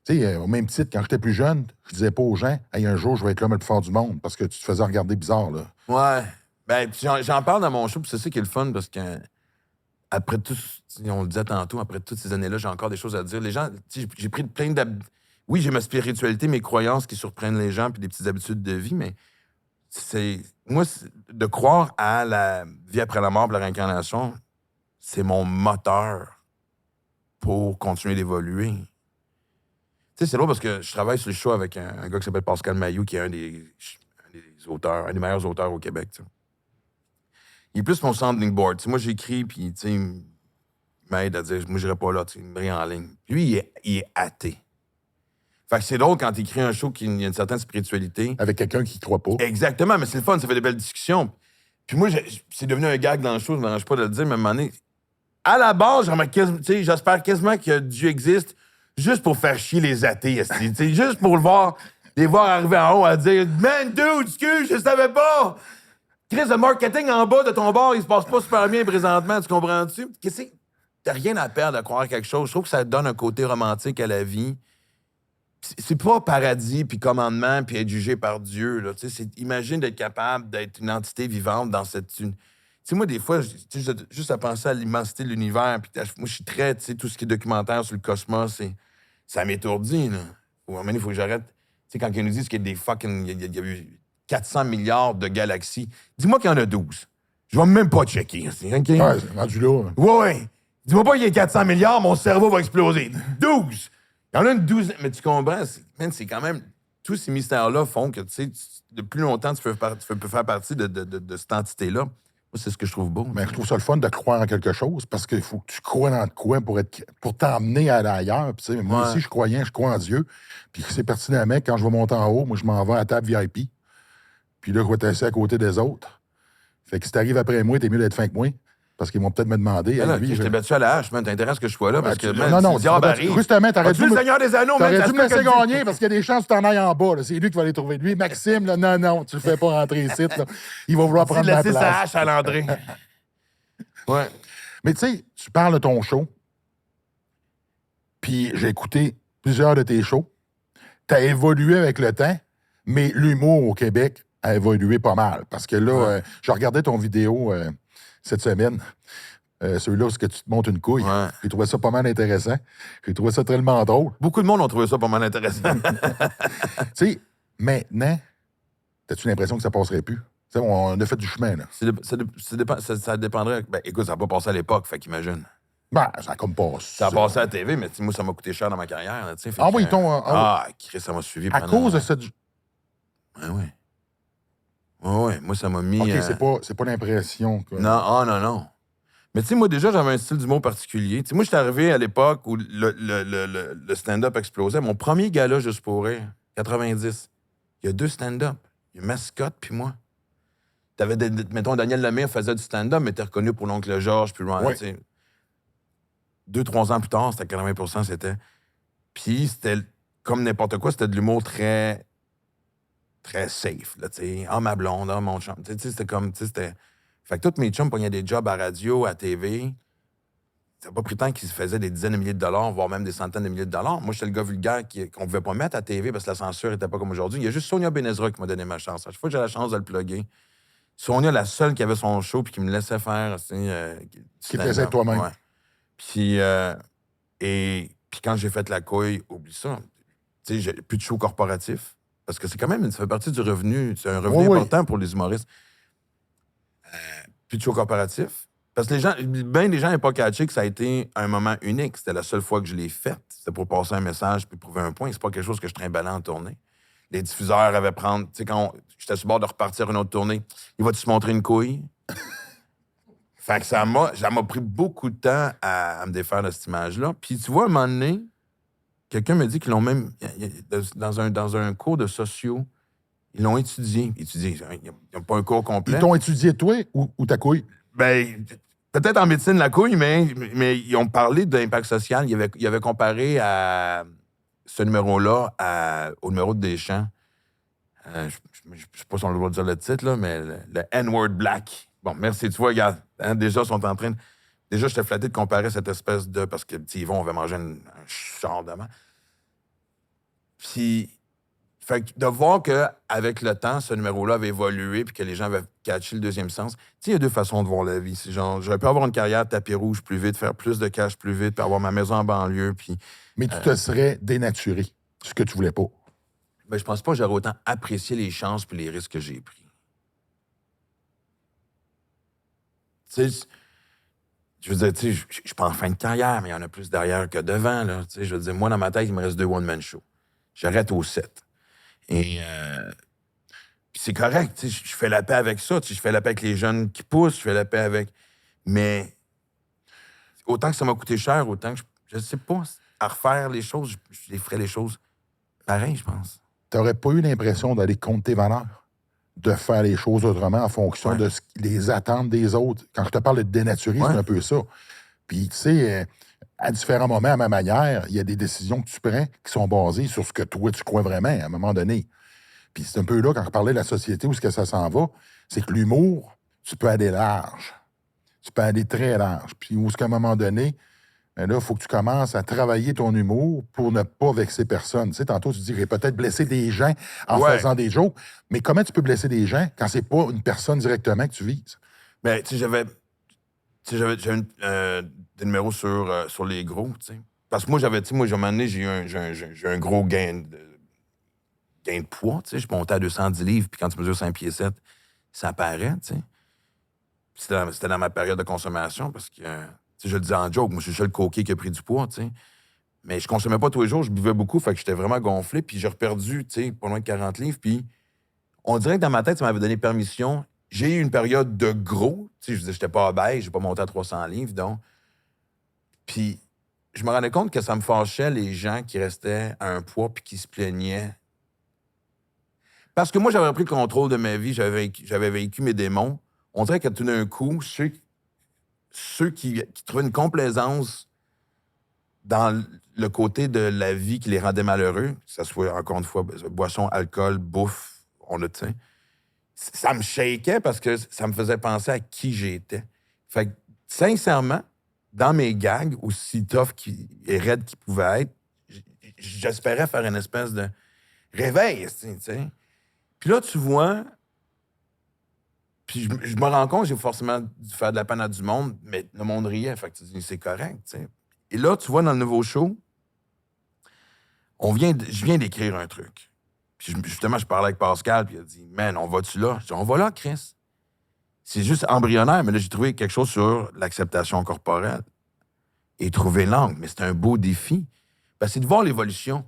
[SPEAKER 1] Tu sais, au même titre, quand j'étais plus jeune, je disais pas aux gens « Hey, un jour, je vais être l'homme le plus fort du monde » parce que tu te faisais regarder bizarre, là.
[SPEAKER 2] Ouais. Ben, puis j'en parle dans mon show, puis c'est ça qui est le fun, parce que après tout, on le disait tantôt, après toutes ces années-là, j'ai encore des choses à dire. Les gens, j'ai pris plein d'habitudes. Oui, j'ai ma spiritualité, mes croyances qui surprennent les gens, puis des petites habitudes de vie, mais moi, de croire à la vie après la mort, puis la réincarnation, c'est mon moteur pour continuer d'évoluer. Tu sais, c'est drôle parce que je travaille sur le show avec un gars qui s'appelle Pascal Mailloux, qui est un des auteurs, un des meilleurs auteurs au Québec, tu sais. Il est plus mon sounding board. T'sais, moi, j'écris, puis il m'aide à dire, moi, j'irai pas là, il me met en ligne. Lui, il est athée. Fait que c'est drôle quand tu écris un show qui a une certaine spiritualité.
[SPEAKER 1] Avec quelqu'un qui ne croit pas.
[SPEAKER 2] Exactement, mais c'est le fun, ça fait des belles discussions. Puis moi, c'est devenu un gag dans le show, je ne m'arrange pas de le dire, mais à un moment donné, à la base, j'espère quasiment que Dieu existe juste pour faire chier les athées, juste pour les voir arriver en haut à dire « Man, dude, excuse, je savais pas! » Chris, le marketing en bas de ton bar, il se passe pas super bien présentement, tu comprends-tu? T'as rien à perdre à croire quelque chose. Je trouve que ça donne un côté romantique à la vie. C'est pas paradis, puis commandement, puis être jugé par Dieu. Là. Imagine d'être capable d'être une entité vivante dans cette... Tu sais, moi, des fois, juste à penser à l'immensité de l'univers, puis moi, je suis très... Tu sais, tout ce qui est documentaire sur le cosmos, ça m'étourdit, là. À un moment donné, il faut que j'arrête. Tu sais, quand ils nous disent qu'il y a des fucking... Il y a eu 400 milliards de galaxies. Dis-moi qu'il y en a 12. Je vais même pas checker. Okay?
[SPEAKER 1] Ouais, c'est rendu là.
[SPEAKER 2] Ouais. Dis-moi pas qu'il y a 400 milliards, mon cerveau va exploser. 12! Il y en a une douzaine. Mais tu comprends, c'est quand même... Tous ces mystères-là font que, tu sais, de plus longtemps, tu peux faire partie de cette entité-là. Moi, c'est ce que je trouve beau.
[SPEAKER 1] Mais je trouve ça le fun de croire en quelque chose parce qu'il faut que tu crois dans quoi pour t'emmener à aller ailleurs. Puis, tu sais, moi aussi, je crois en Dieu. Puis c'est pertinemment, quand je vais monter en haut, moi, je m'en vais à la table VIP. Puis là, je vais être assis à côté des autres. Fait que si t'arrives après moi, t'es mieux d'être fin que moi. Parce qu'ils vont peut-être me demander.
[SPEAKER 2] Je t'ai battu à la hache, man. T'intéresses que je sois là parce que.
[SPEAKER 1] Non, justement, t'aurais dû
[SPEAKER 2] le Seigneur des Anneaux,
[SPEAKER 1] t'aurais dû me laisser gagner parce qu'il y a des chances que tu en ailles en bas. C'est lui qui va aller trouver. Lui, Maxime, là, non, tu le fais pas rentrer ici. Là. Il va vouloir prendre ma place.
[SPEAKER 2] Sa hache à l'André. Ouais.
[SPEAKER 1] Mais tu sais, tu parles de ton show. Puis j'ai écouté plusieurs de tes shows. T'as évolué avec le temps, mais l'humour au Québec a évolué pas mal. Parce que là, je regardais ton vidéo cette semaine. Celui-là, c'est que tu te montes une couille.
[SPEAKER 2] Ouais.
[SPEAKER 1] J'ai trouvé ça pas mal intéressant. J'ai trouvé ça tellement drôle.
[SPEAKER 2] Beaucoup de monde ont trouvé ça pas mal intéressant.
[SPEAKER 1] Tu sais, maintenant, as-tu l'impression que ça passerait plus? T'sais, on a fait du chemin, là.
[SPEAKER 2] Ça dépendrait... Ben, écoute, ça n'a pas passé à l'époque, fait qu'imagine.
[SPEAKER 1] Ben, ça a comme pas...
[SPEAKER 2] Ça a passé à la TV, mais moi, ça m'a coûté cher dans ma carrière. Là, fait
[SPEAKER 1] Ah
[SPEAKER 2] que,
[SPEAKER 1] oui,
[SPEAKER 2] Chris, ça m'a suivi
[SPEAKER 1] à
[SPEAKER 2] pendant...
[SPEAKER 1] cause de cette...
[SPEAKER 2] Ah oui. Oui, moi, ça m'a mis...
[SPEAKER 1] OK, c'est pas l'impression que...
[SPEAKER 2] Non. Mais tu sais, moi, déjà, j'avais un style d'humour particulier. Tu sais, moi, j'étais arrivé à l'époque où le stand-up explosait. Mon premier gala, juste pour rire, 90, il y a 2 stand-up. Il y a Mascotte puis moi. T'avais, mettons, Daniel Lemire faisait du stand-up, mais t'es reconnu pour l'oncle Georges, puis loin, tu sais. 2-3 ans plus tard, c'était 80 c'était. Puis c'était comme n'importe quoi, c'était de l'humour très, très safe, là, tu sais. Ah, ma blonde, ah, mon chum. Tu sais, c'était comme, tu sais, c'était... Fait que tous mes chums pognaient des jobs à radio, à TV. Ça n'a pas pris tant qu'ils se faisaient des dizaines de milliers de dollars, voire même des centaines de milliers de dollars. Moi, j'étais le gars vulgaire qu'on ne pouvait pas mettre à TV parce que la censure n'était pas comme aujourd'hui. Il y a juste Sonia Benezra qui m'a donné ma chance. À chaque fois que j'ai la chance de le plugger, Sonia, la seule qui avait son show puis qui me laissait faire.
[SPEAKER 1] Qui faisait toi-même.
[SPEAKER 2] Ouais. Puis, puis quand j'ai fait la couille, oublie ça. Tu sais, j'ai plus de show corporatif. Parce que c'est quand même, ça fait partie du revenu. C'est un revenu important pour les humoristes. Plus de show corporatif. Parce que les gens n'ont pas catché que ça a été un moment unique. C'était la seule fois que je l'ai fait. C'était pour passer un message puis prouver un point. C'est pas quelque chose que je trimballais en tournée. Les diffuseurs avaient prendre... Tu sais, quand j'étais sur le bord de repartir une autre tournée, il va-tu se montrer une couille? Fait que ça m'a pris beaucoup de temps à me défaire de cette image-là. Puis tu vois, à un moment donné, quelqu'un me dit qu'ils l'ont même... Dans un cours de sociaux, ils l'ont étudié. Ils n'ont pas un cours complet.
[SPEAKER 1] Ils t'ont étudié, toi, ou ta couille?
[SPEAKER 2] Ben, peut-être en médecine, la couille, mais ils ont parlé d'impact social. Ils avaient comparé à ce numéro-là au numéro de Deschamps. Je ne sais pas si on a le droit de dire le titre, là, mais le N-word black. Bon, merci. Tu vois, regarde, déjà, ils sont en train de... Déjà, j'étais flatté de comparer cette espèce de... Parce que, petit Yvon, on avait mangé un char d'avant. Puis... Fait que de voir qu'avec le temps, ce numéro-là avait évolué puis que les gens avaient catché le deuxième sens. Tu sais, il y a 2 façons de voir la vie. C'est genre, j'aurais pu avoir une carrière tapis rouge plus vite, faire plus de cash plus vite, puis avoir ma maison en banlieue, puis...
[SPEAKER 1] Mais tu te serais dénaturé, ce que tu voulais pas.
[SPEAKER 2] Ben, je pense pas que j'aurais autant apprécié les chances puis les risques que j'ai pris. Tu sais, je veux dire, tu sais, je suis pas en fin de carrière, mais il y en a plus derrière que devant, là. Tu sais, je veux dire, moi, dans ma tête, il me reste 2 one-man shows. J'arrête au 7. Et puis c'est correct, tu sais, je fais la paix avec ça, tu sais, je fais la paix avec les jeunes qui poussent, je fais la paix avec... Mais autant que ça m'a coûté cher, autant que je sais pas, à refaire les choses, je les ferais les choses pareil, je pense.
[SPEAKER 1] T'aurais pas eu l'impression d'aller contre tes valeurs? De faire les choses autrement en fonction de les attentes des autres? Quand je te parle de dénaturer, c'est un peu ça. Puis, tu sais... à différents moments, à ma manière, il y a des décisions que tu prends qui sont basées sur ce que toi, tu crois vraiment, à un moment donné. Puis c'est un peu là, quand je parlais de la société, où est-ce que ça s'en va, c'est que l'humour, tu peux aller large. Tu peux aller très large. Puis où est-ce qu'à un moment donné, là, il faut que tu commences à travailler ton humour pour ne pas vexer personne. Tu sais, tantôt, tu dis, j'ai peut-être blessé des gens en faisant des jokes, mais comment tu peux blesser des gens quand c'est pas une personne directement que tu vises?
[SPEAKER 2] Bien, tu sais, j'avais des numéros sur les gros, tu sais. Parce que moi, à un moment donné, j'ai eu un gros gain de poids, tu sais. Je montais à 210 livres, puis quand tu mesures 5 pieds 7, ça paraît, tu sais. C'était dans ma période de consommation, parce que, tu sais, je le dis en joke, moi, je suis le seul coquet qui a pris du poids, tu sais. Mais je consommais pas tous les jours, je buvais beaucoup, fait que j'étais vraiment gonflé, puis j'ai reperdu, tu sais, pas loin de 40 livres, puis on dirait que dans ma tête, ça m'avait donné permission. J'ai eu une période de gros, tu sais, je disais, j'étais pas obèse, j'ai pas monté à 300 livres, donc... Puis, je me rendais compte que ça me fâchait les gens qui restaient à un poids puis qui se plaignaient. Parce que moi, j'avais pris le contrôle de ma vie, j'avais vécu mes démons. On dirait que tout d'un coup, ceux qui trouvaient une complaisance dans le côté de la vie qui les rendait malheureux, que ce soit, encore une fois, boisson, alcool, bouffe, on le tient, ça me shakeait parce que ça me faisait penser à qui j'étais. Fait que, sincèrement, dans mes gags, aussi tough et raides qu'ils pouvaient être, j'espérais faire une espèce de réveil, tu sais. Puis là, tu vois, puis je me rends compte que j'ai forcément dû faire de la peine à du monde, mais le monde riait, fait que tu dis, c'est correct, tu sais. Et là, tu vois, dans le nouveau show, je viens d'écrire un truc. Puis justement, je parlais avec Pascal, puis il a dit, man, on va-tu là? Je dis, on va là, Chris. C'est juste embryonnaire, mais là, j'ai trouvé quelque chose sur l'acceptation corporelle. et trouver l'angle. Mais c'est un beau défi. Ben, c'est de voir l'évolution.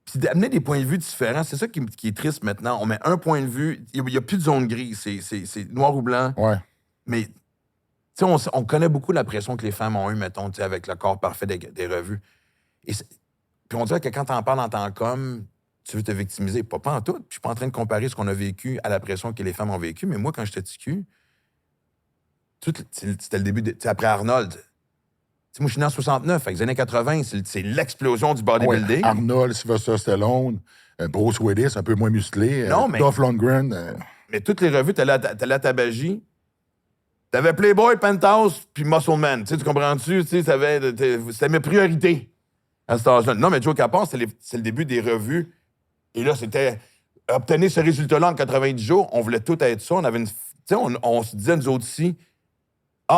[SPEAKER 2] Puis d'amener des points de vue différents. C'est ça qui est triste maintenant. On met un point de vue. Il n'y a plus de zone grise. C'est noir ou blanc.
[SPEAKER 1] Ouais.
[SPEAKER 2] Mais, tu sais, on connaît beaucoup la pression que les femmes ont eue, mettons, tu sais, avec le corps parfait des revues. Puis on dirait que quand t'en parles en tant qu'homme, tu veux te victimiser. Pas en tout. Puis je suis pas en train de comparer ce qu'on a vécu à la pression que les femmes ont vécu. Mais moi, quand j'étais TQ, c'était le début. Après Arnold. Moi, je suis né en 69. Avec les années 80, c'est l'explosion du bodybuilding.
[SPEAKER 1] Ouais, Arnold, Sylvester Stallone, Bruce Willis, un peu moins musclé.
[SPEAKER 2] Non, mais...
[SPEAKER 1] Dolph Lundgren.
[SPEAKER 2] Mais toutes les revues, t'allais à Tabagie. T'avais Playboy, Penthouse, puis Muscle Man. Tu comprends-tu? C'était mes priorités à cet âge-là. Non, mais Joe Capon, c'est le début des revues. Et là, c'était... Obtenir ce résultat-là en 90 jours, on voulait tout être ça. On avait une... Tu sais, on se disait, nous autres ici,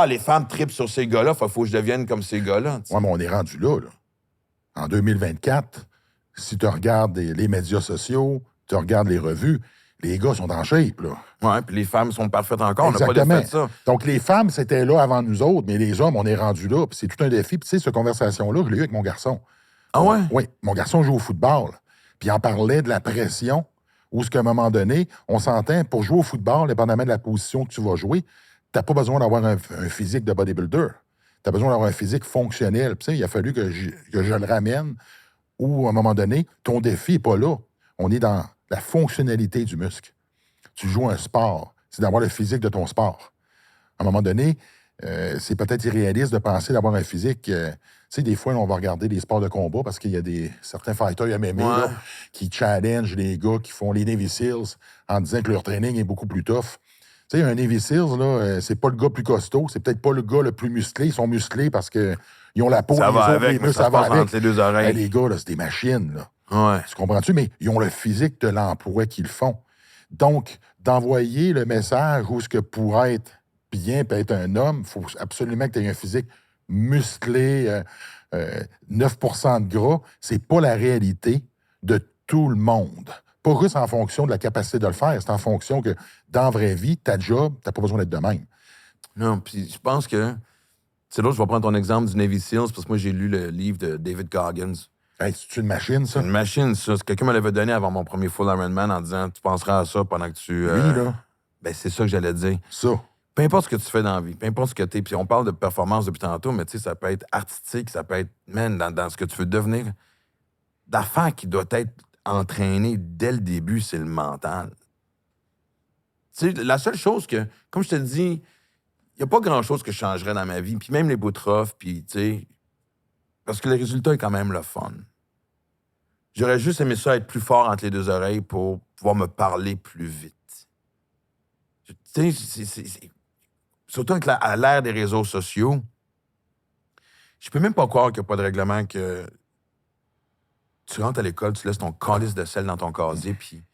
[SPEAKER 2] les femmes tripent sur ces gars-là, faut que je devienne comme ces gars-là.
[SPEAKER 1] Ouais, mais on est rendu là. En 2024, si tu regardes les médias sociaux, tu regardes les revues, les gars sont en shape, là.
[SPEAKER 2] Ouais, puis les femmes sont parfaites encore.
[SPEAKER 1] Exactement.
[SPEAKER 2] On n'a pas fait ça.
[SPEAKER 1] Donc, les femmes, c'était là avant nous autres, mais les hommes, on est rendu là, puis c'est tout un défi. Puis, tu sais, cette conversation-là, je l'ai eu avec mon garçon.
[SPEAKER 2] Ah ouais?
[SPEAKER 1] Oui, mon garçon joue au football. Puis, il en parlait de la pression, où, à un moment donné, on s'entend, pour jouer au football, dépendamment de la position que tu vas jouer, t'as pas besoin d'avoir un physique de bodybuilder. T'as besoin d'avoir un physique fonctionnel. Puis, il a fallu que je le ramène où, à un moment donné, ton défi n'est pas là. On est dans la fonctionnalité du muscle. Tu joues un sport. C'est d'avoir le physique de ton sport. À un moment donné, c'est peut-être irréaliste de penser d'avoir un physique... tu sais, des fois, on va regarder des sports de combat parce qu'il y a certains fighters MMA là, qui challengent les gars qui font les Navy Seals en disant que leur training est beaucoup plus tough. Tu sais, un Navy Seals, là, c'est pas le gars plus costaud, c'est peut-être pas le gars le plus musclé. Ils sont musclés parce qu'ils ont la peau,
[SPEAKER 2] ça va avec,
[SPEAKER 1] les
[SPEAKER 2] mais
[SPEAKER 1] muscles,
[SPEAKER 2] ça va
[SPEAKER 1] avec.
[SPEAKER 2] entre les deux oreilles.
[SPEAKER 1] Hey, les gars, là, c'est des machines, là.
[SPEAKER 2] Ouais.
[SPEAKER 1] Tu comprends-tu? Mais ils ont le physique de l'emploi qu'ils font. Donc, d'envoyer le message où ce que pour être bien, peut être un homme, il faut absolument que tu aies un physique musclé, 9% de gras, c'est pas la réalité de tout le monde. Pas juste en fonction de la capacité de le faire, c'est en fonction que, dans la vraie vie, ta job, t'as pas besoin d'être de même.
[SPEAKER 2] Non, puis je pense que... C'est là, je vais prendre ton exemple du Navy Seals, parce que moi, j'ai lu le livre de David Goggins.
[SPEAKER 1] Hey, c'est une machine, ça?
[SPEAKER 2] C'est une machine, ça. Quelqu'un me l'avait donné avant mon premier Full Ironman en disant « Tu penseras à ça pendant que tu...
[SPEAKER 1] Lui, là?
[SPEAKER 2] Ben, c'est ça que j'allais dire.
[SPEAKER 1] Ça.
[SPEAKER 2] Peu importe ce que tu fais dans la vie, peu importe ce que t'es... Puis on parle de performance depuis tantôt, mais tu sais, ça peut être artistique, ça peut être, man, dans ce que tu veux devenir. L'affaire qui doit être entraînée dès le début, c'est le mental. Tu sais, la seule chose que... Comme je te dis, il n'y a pas grand-chose que je changerais dans ma vie. Puis même les bouts rough, puis tu sais... Parce que le résultat est quand même le fun. J'aurais juste aimé ça être plus fort entre les deux oreilles pour pouvoir me parler plus vite. Tu sais, surtout avec à l'ère des réseaux sociaux, je peux même pas croire qu'il n'y a pas de règlement que tu rentres à l'école, tu laisses ton calice de sel dans ton casier, puis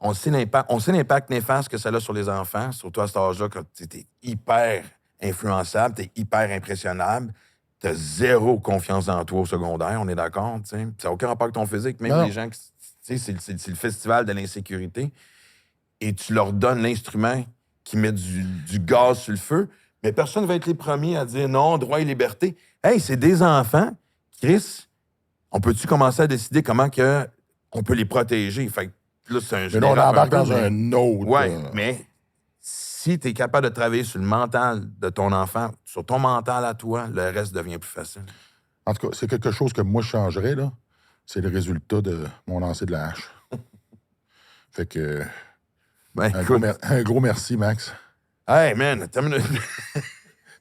[SPEAKER 2] on sait l'impact néfaste que ça a sur les enfants, surtout à cet âge-là, quand tu es hyper influençable, tu es hyper impressionnable. T'as zéro confiance en toi au secondaire, on est d'accord, tu sais. Ça n'a aucun rapport avec ton physique. Même les gens, tu sais, c'est le festival de l'insécurité. Et tu leur donnes l'instrument qui met du gaz sur le feu, mais personne ne va être les premiers à dire non, droit et liberté. Hey, c'est des enfants. Chris, on peut-tu commencer à décider comment que on peut les protéger? Fait que là, c'est un
[SPEAKER 1] Mais là, on embarque dans un autre...
[SPEAKER 2] Ouais, mais... Si tu es capable de travailler sur le mental de ton enfant, sur ton mental à toi, le reste devient plus facile.
[SPEAKER 1] En tout cas, c'est quelque chose que moi, je changerais, là. C'est le résultat de mon lancer de la hache. Fait que...
[SPEAKER 2] Ben,
[SPEAKER 1] un gros merci, Max.
[SPEAKER 2] Hey, man,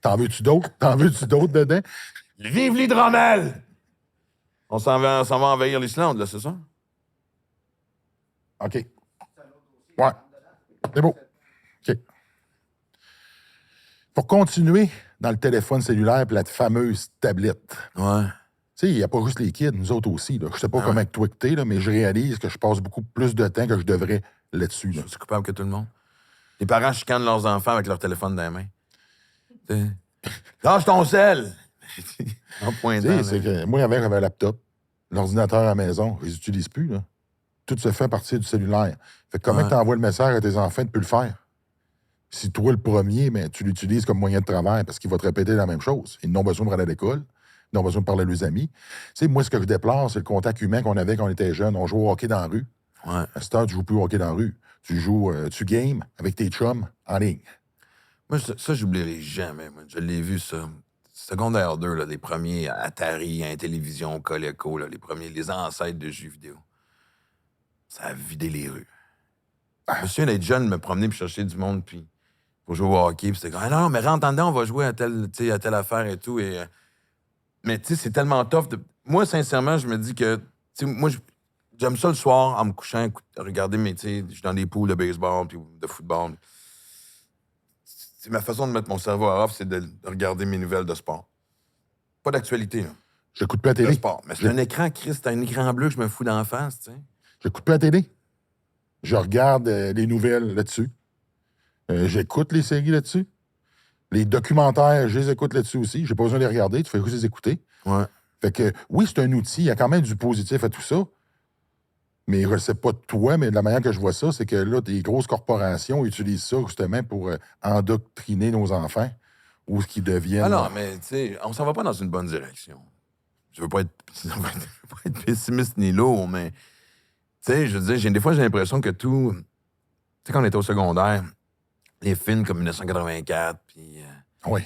[SPEAKER 1] T'en veux-tu d'autres? T'en veux-tu d'autres dedans?
[SPEAKER 2] Vive l'hydromel! On s'en va envahir l'Islande, là, c'est ça?
[SPEAKER 1] OK. Ouais. C'est beau. OK. Pour continuer dans le téléphone cellulaire et la fameuse tablette.
[SPEAKER 2] Ouais.
[SPEAKER 1] Tu sais, il n'y a pas juste les kids, nous autres aussi. Là. Je sais pas comment avec toi que t'es, là, mais je réalise que je passe beaucoup plus de temps que je devrais là-dessus. Là.
[SPEAKER 2] Je suis coupable que tout le monde. Les parents chicanent leurs enfants avec leur téléphone dans les mains. Lâche ton sel! En pointant.
[SPEAKER 1] C'est que moi, avant, j'avais un laptop, l'ordinateur à la maison, je les utilise plus. Là. Tout se fait à partir du cellulaire. Fait que comment tu envoies le message à tes enfants, tu peux le faire. Si toi, le premier, mais tu l'utilises comme moyen de travail parce qu'il va te répéter la même chose. Ils n'ont besoin de aller à l'école. Ils ont besoin de parler à leurs amis. Tu sais, moi, ce que je déplore, c'est le contact humain qu'on avait quand on était jeune. On jouait au hockey dans la rue.
[SPEAKER 2] Ouais.
[SPEAKER 1] À cette heure, tu ne joues plus au hockey dans la rue. Tu joues, tu games avec tes chums en ligne.
[SPEAKER 2] Moi, ça, j'oublierai jamais. Moi. Je l'ai vu, ça. Secondaire 2, là, les premiers Atari, Intellivision, Coleco, là, les ancêtres de jeux vidéo. Ça a vidé les rues. Je me souviens d'être jeune, me promener puis chercher du monde, puis pour jouer au hockey. Puis c'était comme, ah non, mais rentre en dedans, on va jouer à telle affaire et tout. Mais tu sais, c'est tellement tough. Moi, sincèrement, je me dis que, tu sais, moi, j'aime ça le soir, en me couchant, regarder mes, tu sais, je suis dans des poules de baseball puis de football. C'est ma façon de mettre mon cerveau à off, c'est de regarder mes nouvelles de sport. Pas d'actualité, là.
[SPEAKER 1] J'écoute plus la
[SPEAKER 2] De
[SPEAKER 1] télé.
[SPEAKER 2] sport. Mais c'est un écran, Chris, c'est un écran bleu que je me fous d'en face, tu sais.
[SPEAKER 1] J'écoute plus la télé. Je regarde les nouvelles là-dessus. J'écoute les séries là-dessus. Les documentaires, je les écoute là-dessus aussi. J'ai pas besoin de les regarder, tu fais juste les écouter.
[SPEAKER 2] Ouais.
[SPEAKER 1] Fait que, oui, c'est un outil. Il y a quand même du positif à tout ça. Mais je ne sais pas de toi, mais de la manière que je vois ça, c'est que là, des grosses corporations utilisent ça justement pour endoctriner nos enfants ou ce qu'ils deviennent.
[SPEAKER 2] Ah non, mais tu sais, on s'en va pas dans une bonne direction. Je veux pas être pessimiste ni lourd, mais tu sais, je veux dire, des fois, j'ai l'impression que tout... Tu sais, quand on était au secondaire, les films comme 1984, puis...
[SPEAKER 1] Oui.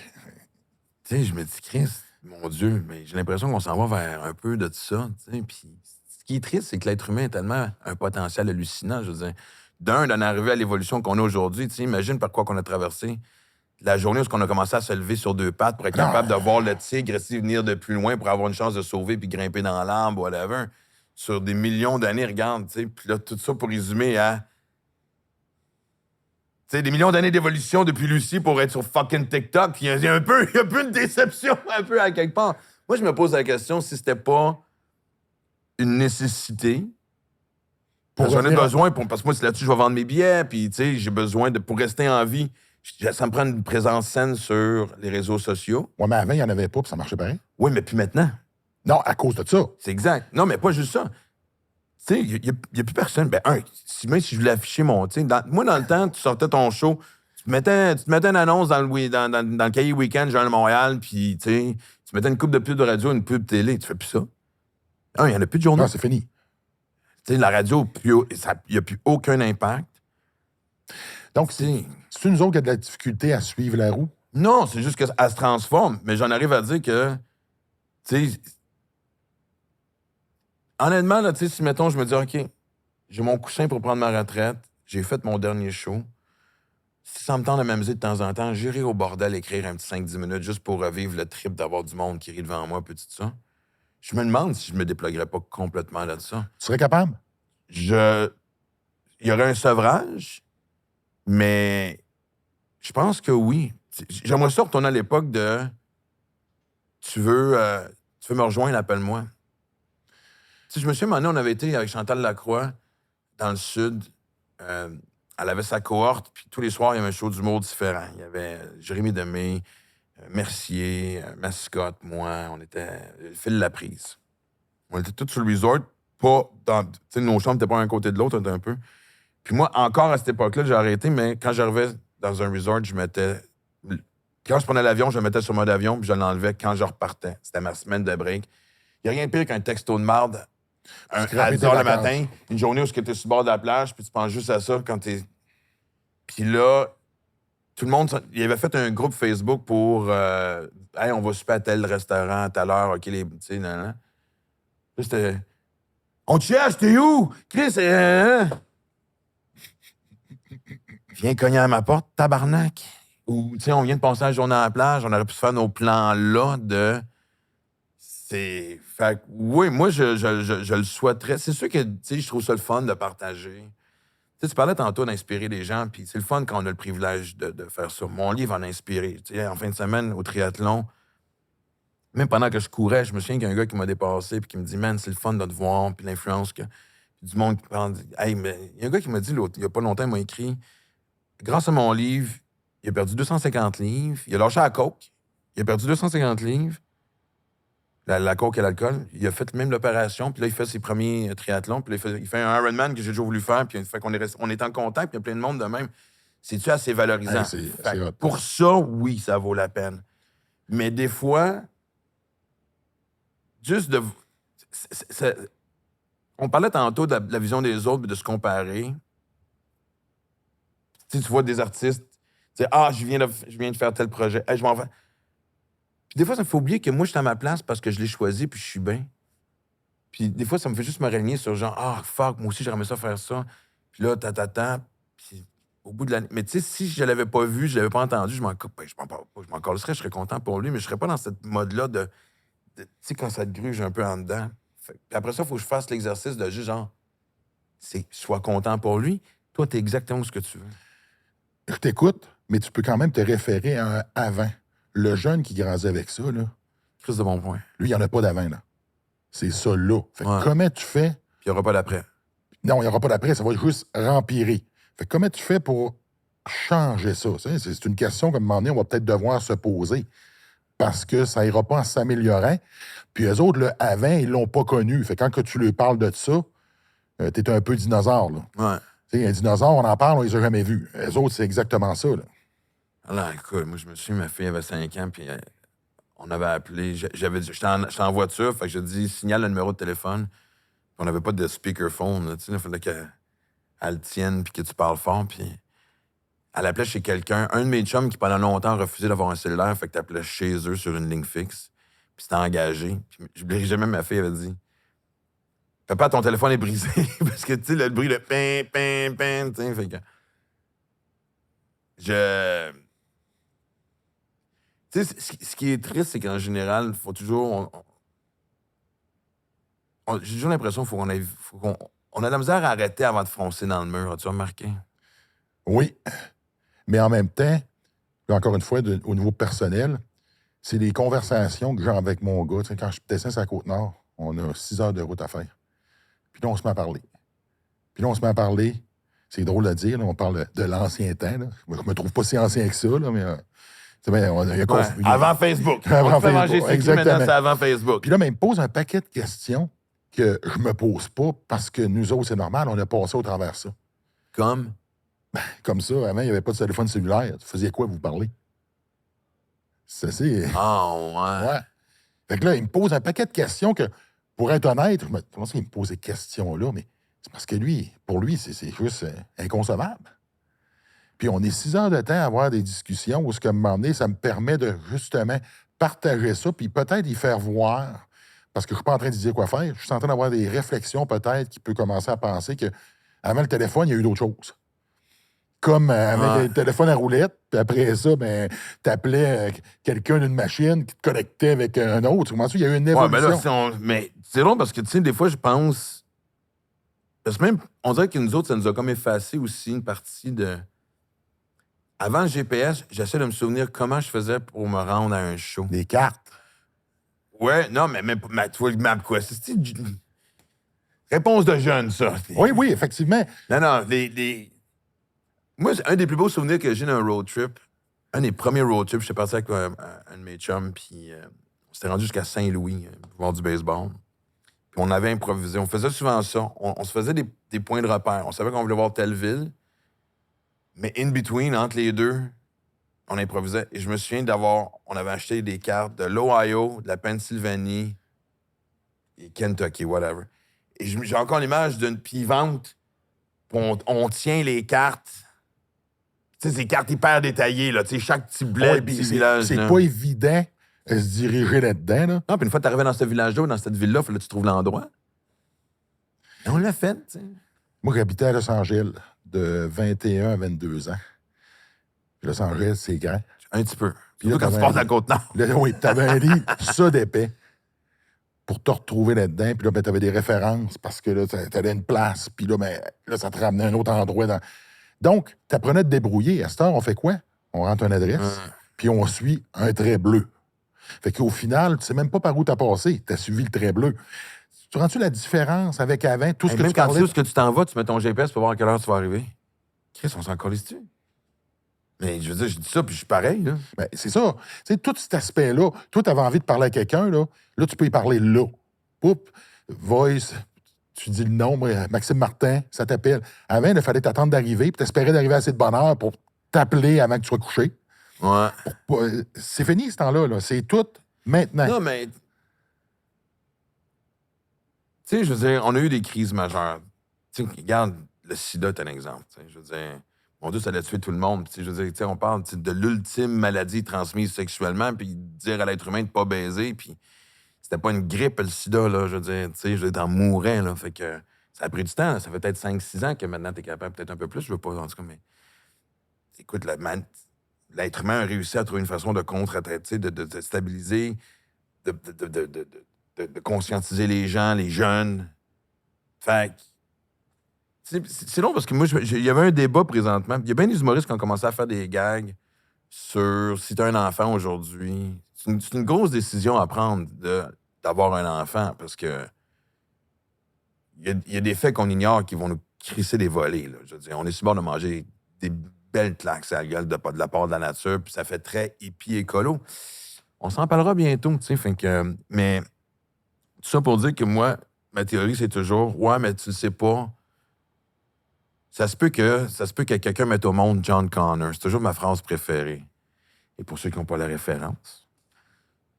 [SPEAKER 2] Tu sais, je me dis, Chris, mon Dieu, mais j'ai l'impression qu'on s'en va vers un peu de ça, tu sais, puis... Ce qui est triste, c'est que l'être humain a tellement un potentiel hallucinant, je veux dire. D'en arriver à l'évolution qu'on a aujourd'hui, tu sais, imagine par quoi qu'on a traversé. La journée où on a commencé à se lever sur deux pattes pour être capable de voir le tigre essayer de venir de plus loin pour avoir une chance de sauver puis grimper dans l'arbre, whatever. Sur des millions d'années, regarde, tu sais. Puis là, tout ça pour résumer à... Tu sais, des millions d'années d'évolution depuis Lucie pour être sur fucking TikTok. Il y a un peu une déception, un peu à quelque part. Moi, je me pose la question si c'était pas une nécessité. J'en ai besoin, parce que moi, c'est là-dessus que je vais vendre mes billets, puis tu sais, j'ai besoin pour rester en vie, ça me prend une présence saine sur les réseaux sociaux.
[SPEAKER 1] Oui, mais avant, il n'y en avait pas, puis ça marchait pareil.
[SPEAKER 2] Oui, mais puis maintenant.
[SPEAKER 1] Non, à cause de ça.
[SPEAKER 2] C'est exact. Non, mais pas juste ça. Tu sais, il n'y a plus personne. Ben, même si je voulais afficher mon... Moi, dans le temps, tu sortais ton show, tu te mettais une annonce dans le cahier Week-end, Journal de Montréal, puis tu mettais une coupe de pub de radio, une pub télé, tu fais plus ça. Il n'y en a plus de journaux.
[SPEAKER 1] Non, c'est fini.
[SPEAKER 2] Tu sais, la radio, il n'y a plus aucun impact.
[SPEAKER 1] Donc, c'est nous autres qui a de la difficulté à suivre la roue?
[SPEAKER 2] Non, c'est juste qu'elle se transforme. Mais j'en arrive à dire que, tu sais, honnêtement, là, tu sais, si, mettons, je me dis, OK, j'ai mon coussin pour prendre ma retraite, j'ai fait mon dernier show, si ça me tente de m'amuser de temps en temps, j'irai au bordel écrire un petit 5-10 minutes juste pour revivre le trip d'avoir du monde qui rit devant moi, puis tout ça. Je me demande si je me déploguerais pas complètement là de ça.
[SPEAKER 1] Tu serais capable?
[SPEAKER 2] Il y aurait un sevrage, mais je pense que oui. J'aimerais ça retourner à l'époque de tu veux me rejoindre, appelle-moi. Tu sais, je me souviens, un moment donné, on avait été avec Chantal Lacroix dans le Sud. Elle avait sa cohorte, puis tous les soirs, il y avait un show d'humour différent. Il y avait Jérémy Demé, Mercier, Mascotte, moi. On était Phil Laprise. On était tous sur le resort, pas dans... Tu sais, nos chambres n'étaient pas un côté de l'autre, un peu. Puis moi, encore à cette époque-là, j'ai arrêté, mais quand j'arrivais dans un resort, je mettais... Quand je prenais l'avion, je le mettais sur mode avion, puis je l'enlevais quand je repartais. C'était ma semaine de break. Il n'y a rien de pire qu'un texto de marde à 10 h le matin, une journée où tu es sur le bord de la plage, puis tu penses juste à ça quand t'es... Puis là, tout le monde... Il avait fait un groupe Facebook pour... Hey, on va souper à tel restaurant à telle heure, OK, tu sais, nan. Là, c'était... On te cherche, t'es où? Chris, Viens cogner à ma porte, tabarnak. Ou, tu sais, on vient de passer la journée à la plage, on aurait pu se faire nos plans là de... C'est... Fait que, oui, moi, je le souhaiterais. C'est sûr que, tu sais, je trouve ça le fun de partager. Tu sais, tu parlais tantôt d'inspirer des gens, puis c'est le fun quand on a le privilège de faire ça. Mon livre en a inspiré. Tu sais, en fin de semaine, au triathlon, même pendant que je courais, je me souviens qu'il y a un gars qui m'a dépassé puis qui me dit « Man, c'est le fun de te voir, puis l'influence que... » Du monde qui parle... Hey, mais il y a un gars qui m'a dit, il y a pas longtemps, il m'a écrit « Grâce à mon livre, il a perdu 250 livres. Il a lâché la coke. Il a perdu 250 livres. La coke et l'alcool. Il a fait même l'opération. Puis là, il fait ses premiers triathlons. Puis là, il fait un Ironman que j'ai toujours voulu faire. Puis fait qu'on est en contact. Puis il y a plein de monde de même. C'est-tu assez valorisant?
[SPEAKER 1] Hey, c'est hot.
[SPEAKER 2] Pour ça, oui, ça vaut la peine. Mais des fois, juste de... On parlait tantôt de la vision des autres, de se comparer. Tu vois des artistes, tu sais, je viens de faire tel projet, je m'en vais. Puis des fois, ça me fait oublier que moi, je suis à ma place parce que je l'ai choisi, puis je suis bien. Puis des fois, ça me fait juste me régner sur genre, fuck, moi aussi, j'aimerais aimé ça faire ça. Puis là, puis au bout de l'année. Mais tu sais, si je l'avais pas vu, je l'avais pas entendu, je m'en calisserais, je serais content pour lui, mais je serais pas dans cette mode-là de tu sais, quand ça te gruge un peu en dedans. Puis après ça, il faut que je fasse l'exercice de juste genre, sois content pour lui. Toi, t'es exactement ce que tu veux.
[SPEAKER 1] Je t'écoute, mais tu peux quand même te référer à un avant. Le jeune qui grandit avec ça, là,
[SPEAKER 2] Chris de bon point.
[SPEAKER 1] lui, il n'y en a pas d'avant, là. C'est ça, là. Fait que
[SPEAKER 2] Ouais.
[SPEAKER 1] comment tu fais?
[SPEAKER 2] Puis il n'y aura pas d'après.
[SPEAKER 1] Non, il n'y aura pas d'après, ça va juste rempirer. Fait que comment tu fais pour changer ça? C'est une question qu'à un moment donné, on va peut-être devoir se poser. Parce que ça ira pas en s'améliorant. Puis eux autres, le avant, ils l'ont pas connu. Fait que quand que tu lui parles de ça, t'es un peu dinosaure, là.
[SPEAKER 2] Ouais.
[SPEAKER 1] T'sais, un dinosaure, on en parle, on les a jamais vus. Eux autres, c'est exactement ça, là.
[SPEAKER 2] Alors, écoute, moi, je me suis ma fille avait 5 ans, puis on avait appelé. J'étais en voiture, fait que j'ai dit, signale le numéro de téléphone. Puis on n'avait pas de speakerphone, là, tu sais, il fallait qu'elle le tienne, puis que tu parles fort, puis elle appelait chez quelqu'un. Un de mes chums qui, pendant longtemps, refusait d'avoir un cellulaire, fait que t'appelais chez eux sur une ligne fixe, puis c'était engagé. Puis j'oublierai jamais, ma fille avait dit, papa, ton téléphone est brisé, parce que, tu sais, le bruit de pin, pin, pin, tu sais, fait que... Tu sais, ce qui est triste, c'est qu'en général, il faut toujours... J'ai toujours l'impression qu'il on a de la misère à arrêter avant de foncer dans le mur. As-tu remarqué?
[SPEAKER 1] Oui. Mais en même temps, puis encore une fois, au niveau personnel, c'est des conversations que j'ai avec mon gars. Tu sais, quand je descends sur la Côte-Nord, on a 6 heures de route à faire. Puis là, on se met à parler. C'est drôle à dire, là, on parle de l'ancien temps. Là. Je me trouve pas si ancien que ça, là, mais...
[SPEAKER 2] Avant Facebook.
[SPEAKER 1] Avant
[SPEAKER 2] On te fait manger
[SPEAKER 1] Facebook,
[SPEAKER 2] c'est qui maintenant, c'est avant Facebook.
[SPEAKER 1] Puis là, il me pose un paquet de questions que je me pose pas parce que nous autres, c'est normal, on a passé au travers de ça.
[SPEAKER 2] Comme?
[SPEAKER 1] Comme ça, avant, il n'y avait pas de téléphone cellulaire. Tu faisiez quoi, vous parler? C'est...
[SPEAKER 2] Ouais.
[SPEAKER 1] Ouais. Fait que là, il me pose un paquet de questions que, pour être honnête, comment ça, il me pose ces questions-là? Mais c'est parce que pour lui, c'est juste inconcevable. Puis on est 6 heures de temps à avoir des discussions où, ce que à un moment donné, ça me permet de, justement, partager ça, puis peut-être y faire voir, parce que je suis pas en train de dire quoi faire, je suis en train d'avoir des réflexions, peut-être, qui peut commencer à penser que avant le téléphone, il y a eu d'autres choses. Comme avec le téléphone à roulette, puis après ça, t'appelais quelqu'un d'une machine qui te connectait avec un autre. Comment ça, il y a eu une évolution.
[SPEAKER 2] Mais c'est drôle parce que, tu sais, des fois, je pense... Parce que même, on dirait que nous autres, ça nous a comme effacé aussi une partie de... Avant le GPS, j'essaie de me souvenir comment je faisais pour me rendre à un show.
[SPEAKER 1] Des cartes.
[SPEAKER 2] Ouais, non, mais tu vois, le map, quoi? C'est réponse de jeune, ça.
[SPEAKER 1] Oui, effectivement.
[SPEAKER 2] Non, moi, un des plus beaux souvenirs que j'ai d'un road trip, un des premiers road trips, j'étais parti avec un de mes chums, puis on s'était rendu jusqu'à Saint-Louis, voir du baseball. Puis on avait improvisé. On faisait souvent ça. On se faisait des points de repère. On savait qu'on voulait voir telle ville, mais in between, entre les deux, on improvisait. Et je me souviens on avait acheté des cartes de l'Ohio, de la Pennsylvanie et Kentucky, whatever. Et j'ai encore l'image d'une pivante. On tient les cartes. Tu sais, ces cartes hyper détaillées, là. Tu sais, chaque petit bled, petit village.
[SPEAKER 1] C'est pas évident de se diriger là-dedans, là.
[SPEAKER 2] Non, puis une fois que t'arrivais dans ce village-là ou dans cette ville-là, il fallait que tu trouves l'endroit. Et on l'a fait, tu sais.
[SPEAKER 1] Moi, j'habitais à Los Angeles de 21 à 22 ans. Los Angeles, c'est grand.
[SPEAKER 2] Un petit peu.
[SPEAKER 1] Puis là,
[SPEAKER 2] Surtout quand tu passes à Côte-Nord.
[SPEAKER 1] Oui, t'avais un livre, ça d'épais, pour te retrouver là-dedans. Puis là, t'avais des références parce que là, t'avais une place. Puis là, là, ça te ramenait à un autre endroit. Donc, t'apprenais à te débrouiller. À cette heure, on fait quoi? On rentre une adresse, puis on suit un trait bleu. Fait qu'au final, tu sais même pas par où t'as passé. T'as suivi le trait bleu. Tu rends-tu la différence avec avant? Tout ce que
[SPEAKER 2] même
[SPEAKER 1] tu
[SPEAKER 2] quand tu
[SPEAKER 1] parlais...
[SPEAKER 2] sais où est-ce que tu t'en vas, tu mets ton GPS pour voir à quelle heure tu vas arriver. Chris, on s'en calisse-tu? Mais je veux dire, je dis ça, puis je suis pareil, là.
[SPEAKER 1] Ben, c'est ça. Tu sais, tout cet aspect-là, toi, t'avais envie de parler à quelqu'un, là, tu peux y parler là. Oups, voice, tu dis le nom, Maxime Martin, ça t'appelle. Avant, il fallait t'attendre d'arriver, puis t'espérais d'arriver à assez de bonne heure pour t'appeler avant que tu sois couché.
[SPEAKER 2] Ouais.
[SPEAKER 1] C'est fini, ce temps-là. Là. C'est tout maintenant.
[SPEAKER 2] Non, mais. Tu sais, je veux dire, on a eu des crises majeures. Tu sais, regarde, le sida est un exemple. Tu sais, je veux dire, mon Dieu, ça allait tuer tout le monde. Tu sais, je veux dire, tu sais, on parle de l'ultime maladie transmise sexuellement, puis dire à l'être humain de pas baiser, puis c'était pas une grippe, le sida, là. Je veux dire, tu sais, je veux dire, t'en mourais, là. Fait que ça a pris du temps. Là. Ça fait peut-être 5-6 ans que maintenant t'es capable, peut-être un peu plus, je veux pas, en tout cas, mais. Écoute, l'être humain a réussi à trouver une façon de contre-attaquer, de stabiliser, de conscientiser les gens, les jeunes. Fait que, c'est long parce que moi, il y avait un débat présentement. Il y a bien des humoristes qui ont commencé à faire des gags sur si tu as un enfant aujourd'hui. C'est une grosse décision à prendre d'avoir un enfant parce que il y a des faits qu'on ignore qui vont nous crisser des volets. Là. Je veux dire, on est sur le bord de manger des belle claque à la gueule de la part de la nature, puis ça fait très hippie écolo. On s'en parlera bientôt, tu sais, fait que... Mais tout ça pour dire que moi, ma théorie, c'est toujours, ouais, mais tu le sais pas, ça se peut que quelqu'un mette au monde John Connor. C'est toujours ma phrase préférée. Et pour ceux qui n'ont pas la référence,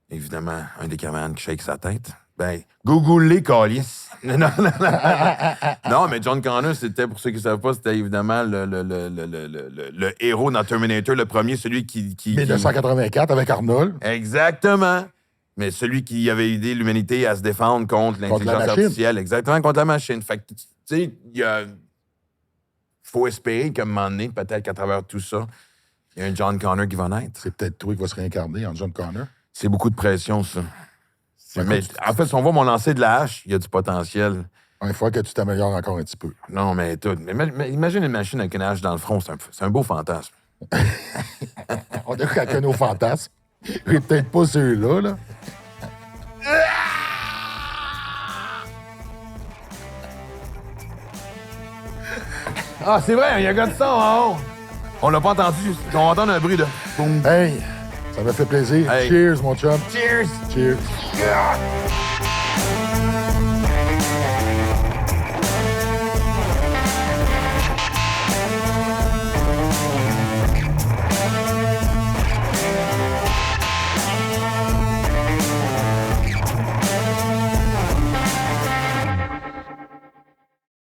[SPEAKER 2] évidemment, un des camarades qui shake sa tête, ben, Google-les, câlisse. Non, mais John Connor, c'était, pour ceux qui ne savent pas, c'était évidemment le héros dans Terminator, le premier, celui qui
[SPEAKER 1] 1984 avec Arnold.
[SPEAKER 2] Exactement. Mais celui qui avait aidé l'humanité à se défendre contre l'intelligence artificielle. Exactement, contre la machine. Fait que, tu sais, il faut espérer qu'à un moment donné, peut-être qu'à travers tout ça, il y a un John Connor qui va naître.
[SPEAKER 1] C'est peut-être toi qui va se réincarner en John Connor.
[SPEAKER 2] C'est beaucoup de pression, ça. Mais en fait, si on voit mon lancer de la hache, il y a du potentiel.
[SPEAKER 1] Il faut que tu t'améliores encore un petit peu.
[SPEAKER 2] Non, mais tout. Mais imagine une machine avec une hache dans le front, c'est un beau fantasme.
[SPEAKER 1] On a chacun nos fantasmes. Mais peut-être pas ceux-là, là.
[SPEAKER 2] Ah, c'est vrai, il y a un gars de son en haut. On l'a pas entendu. On va entendre un bruit de boum.
[SPEAKER 1] Hey, ça m'a fait plaisir.
[SPEAKER 2] Hey.
[SPEAKER 1] Cheers, mon chum.
[SPEAKER 2] Cheers!
[SPEAKER 1] Cheers.
[SPEAKER 2] Yeah.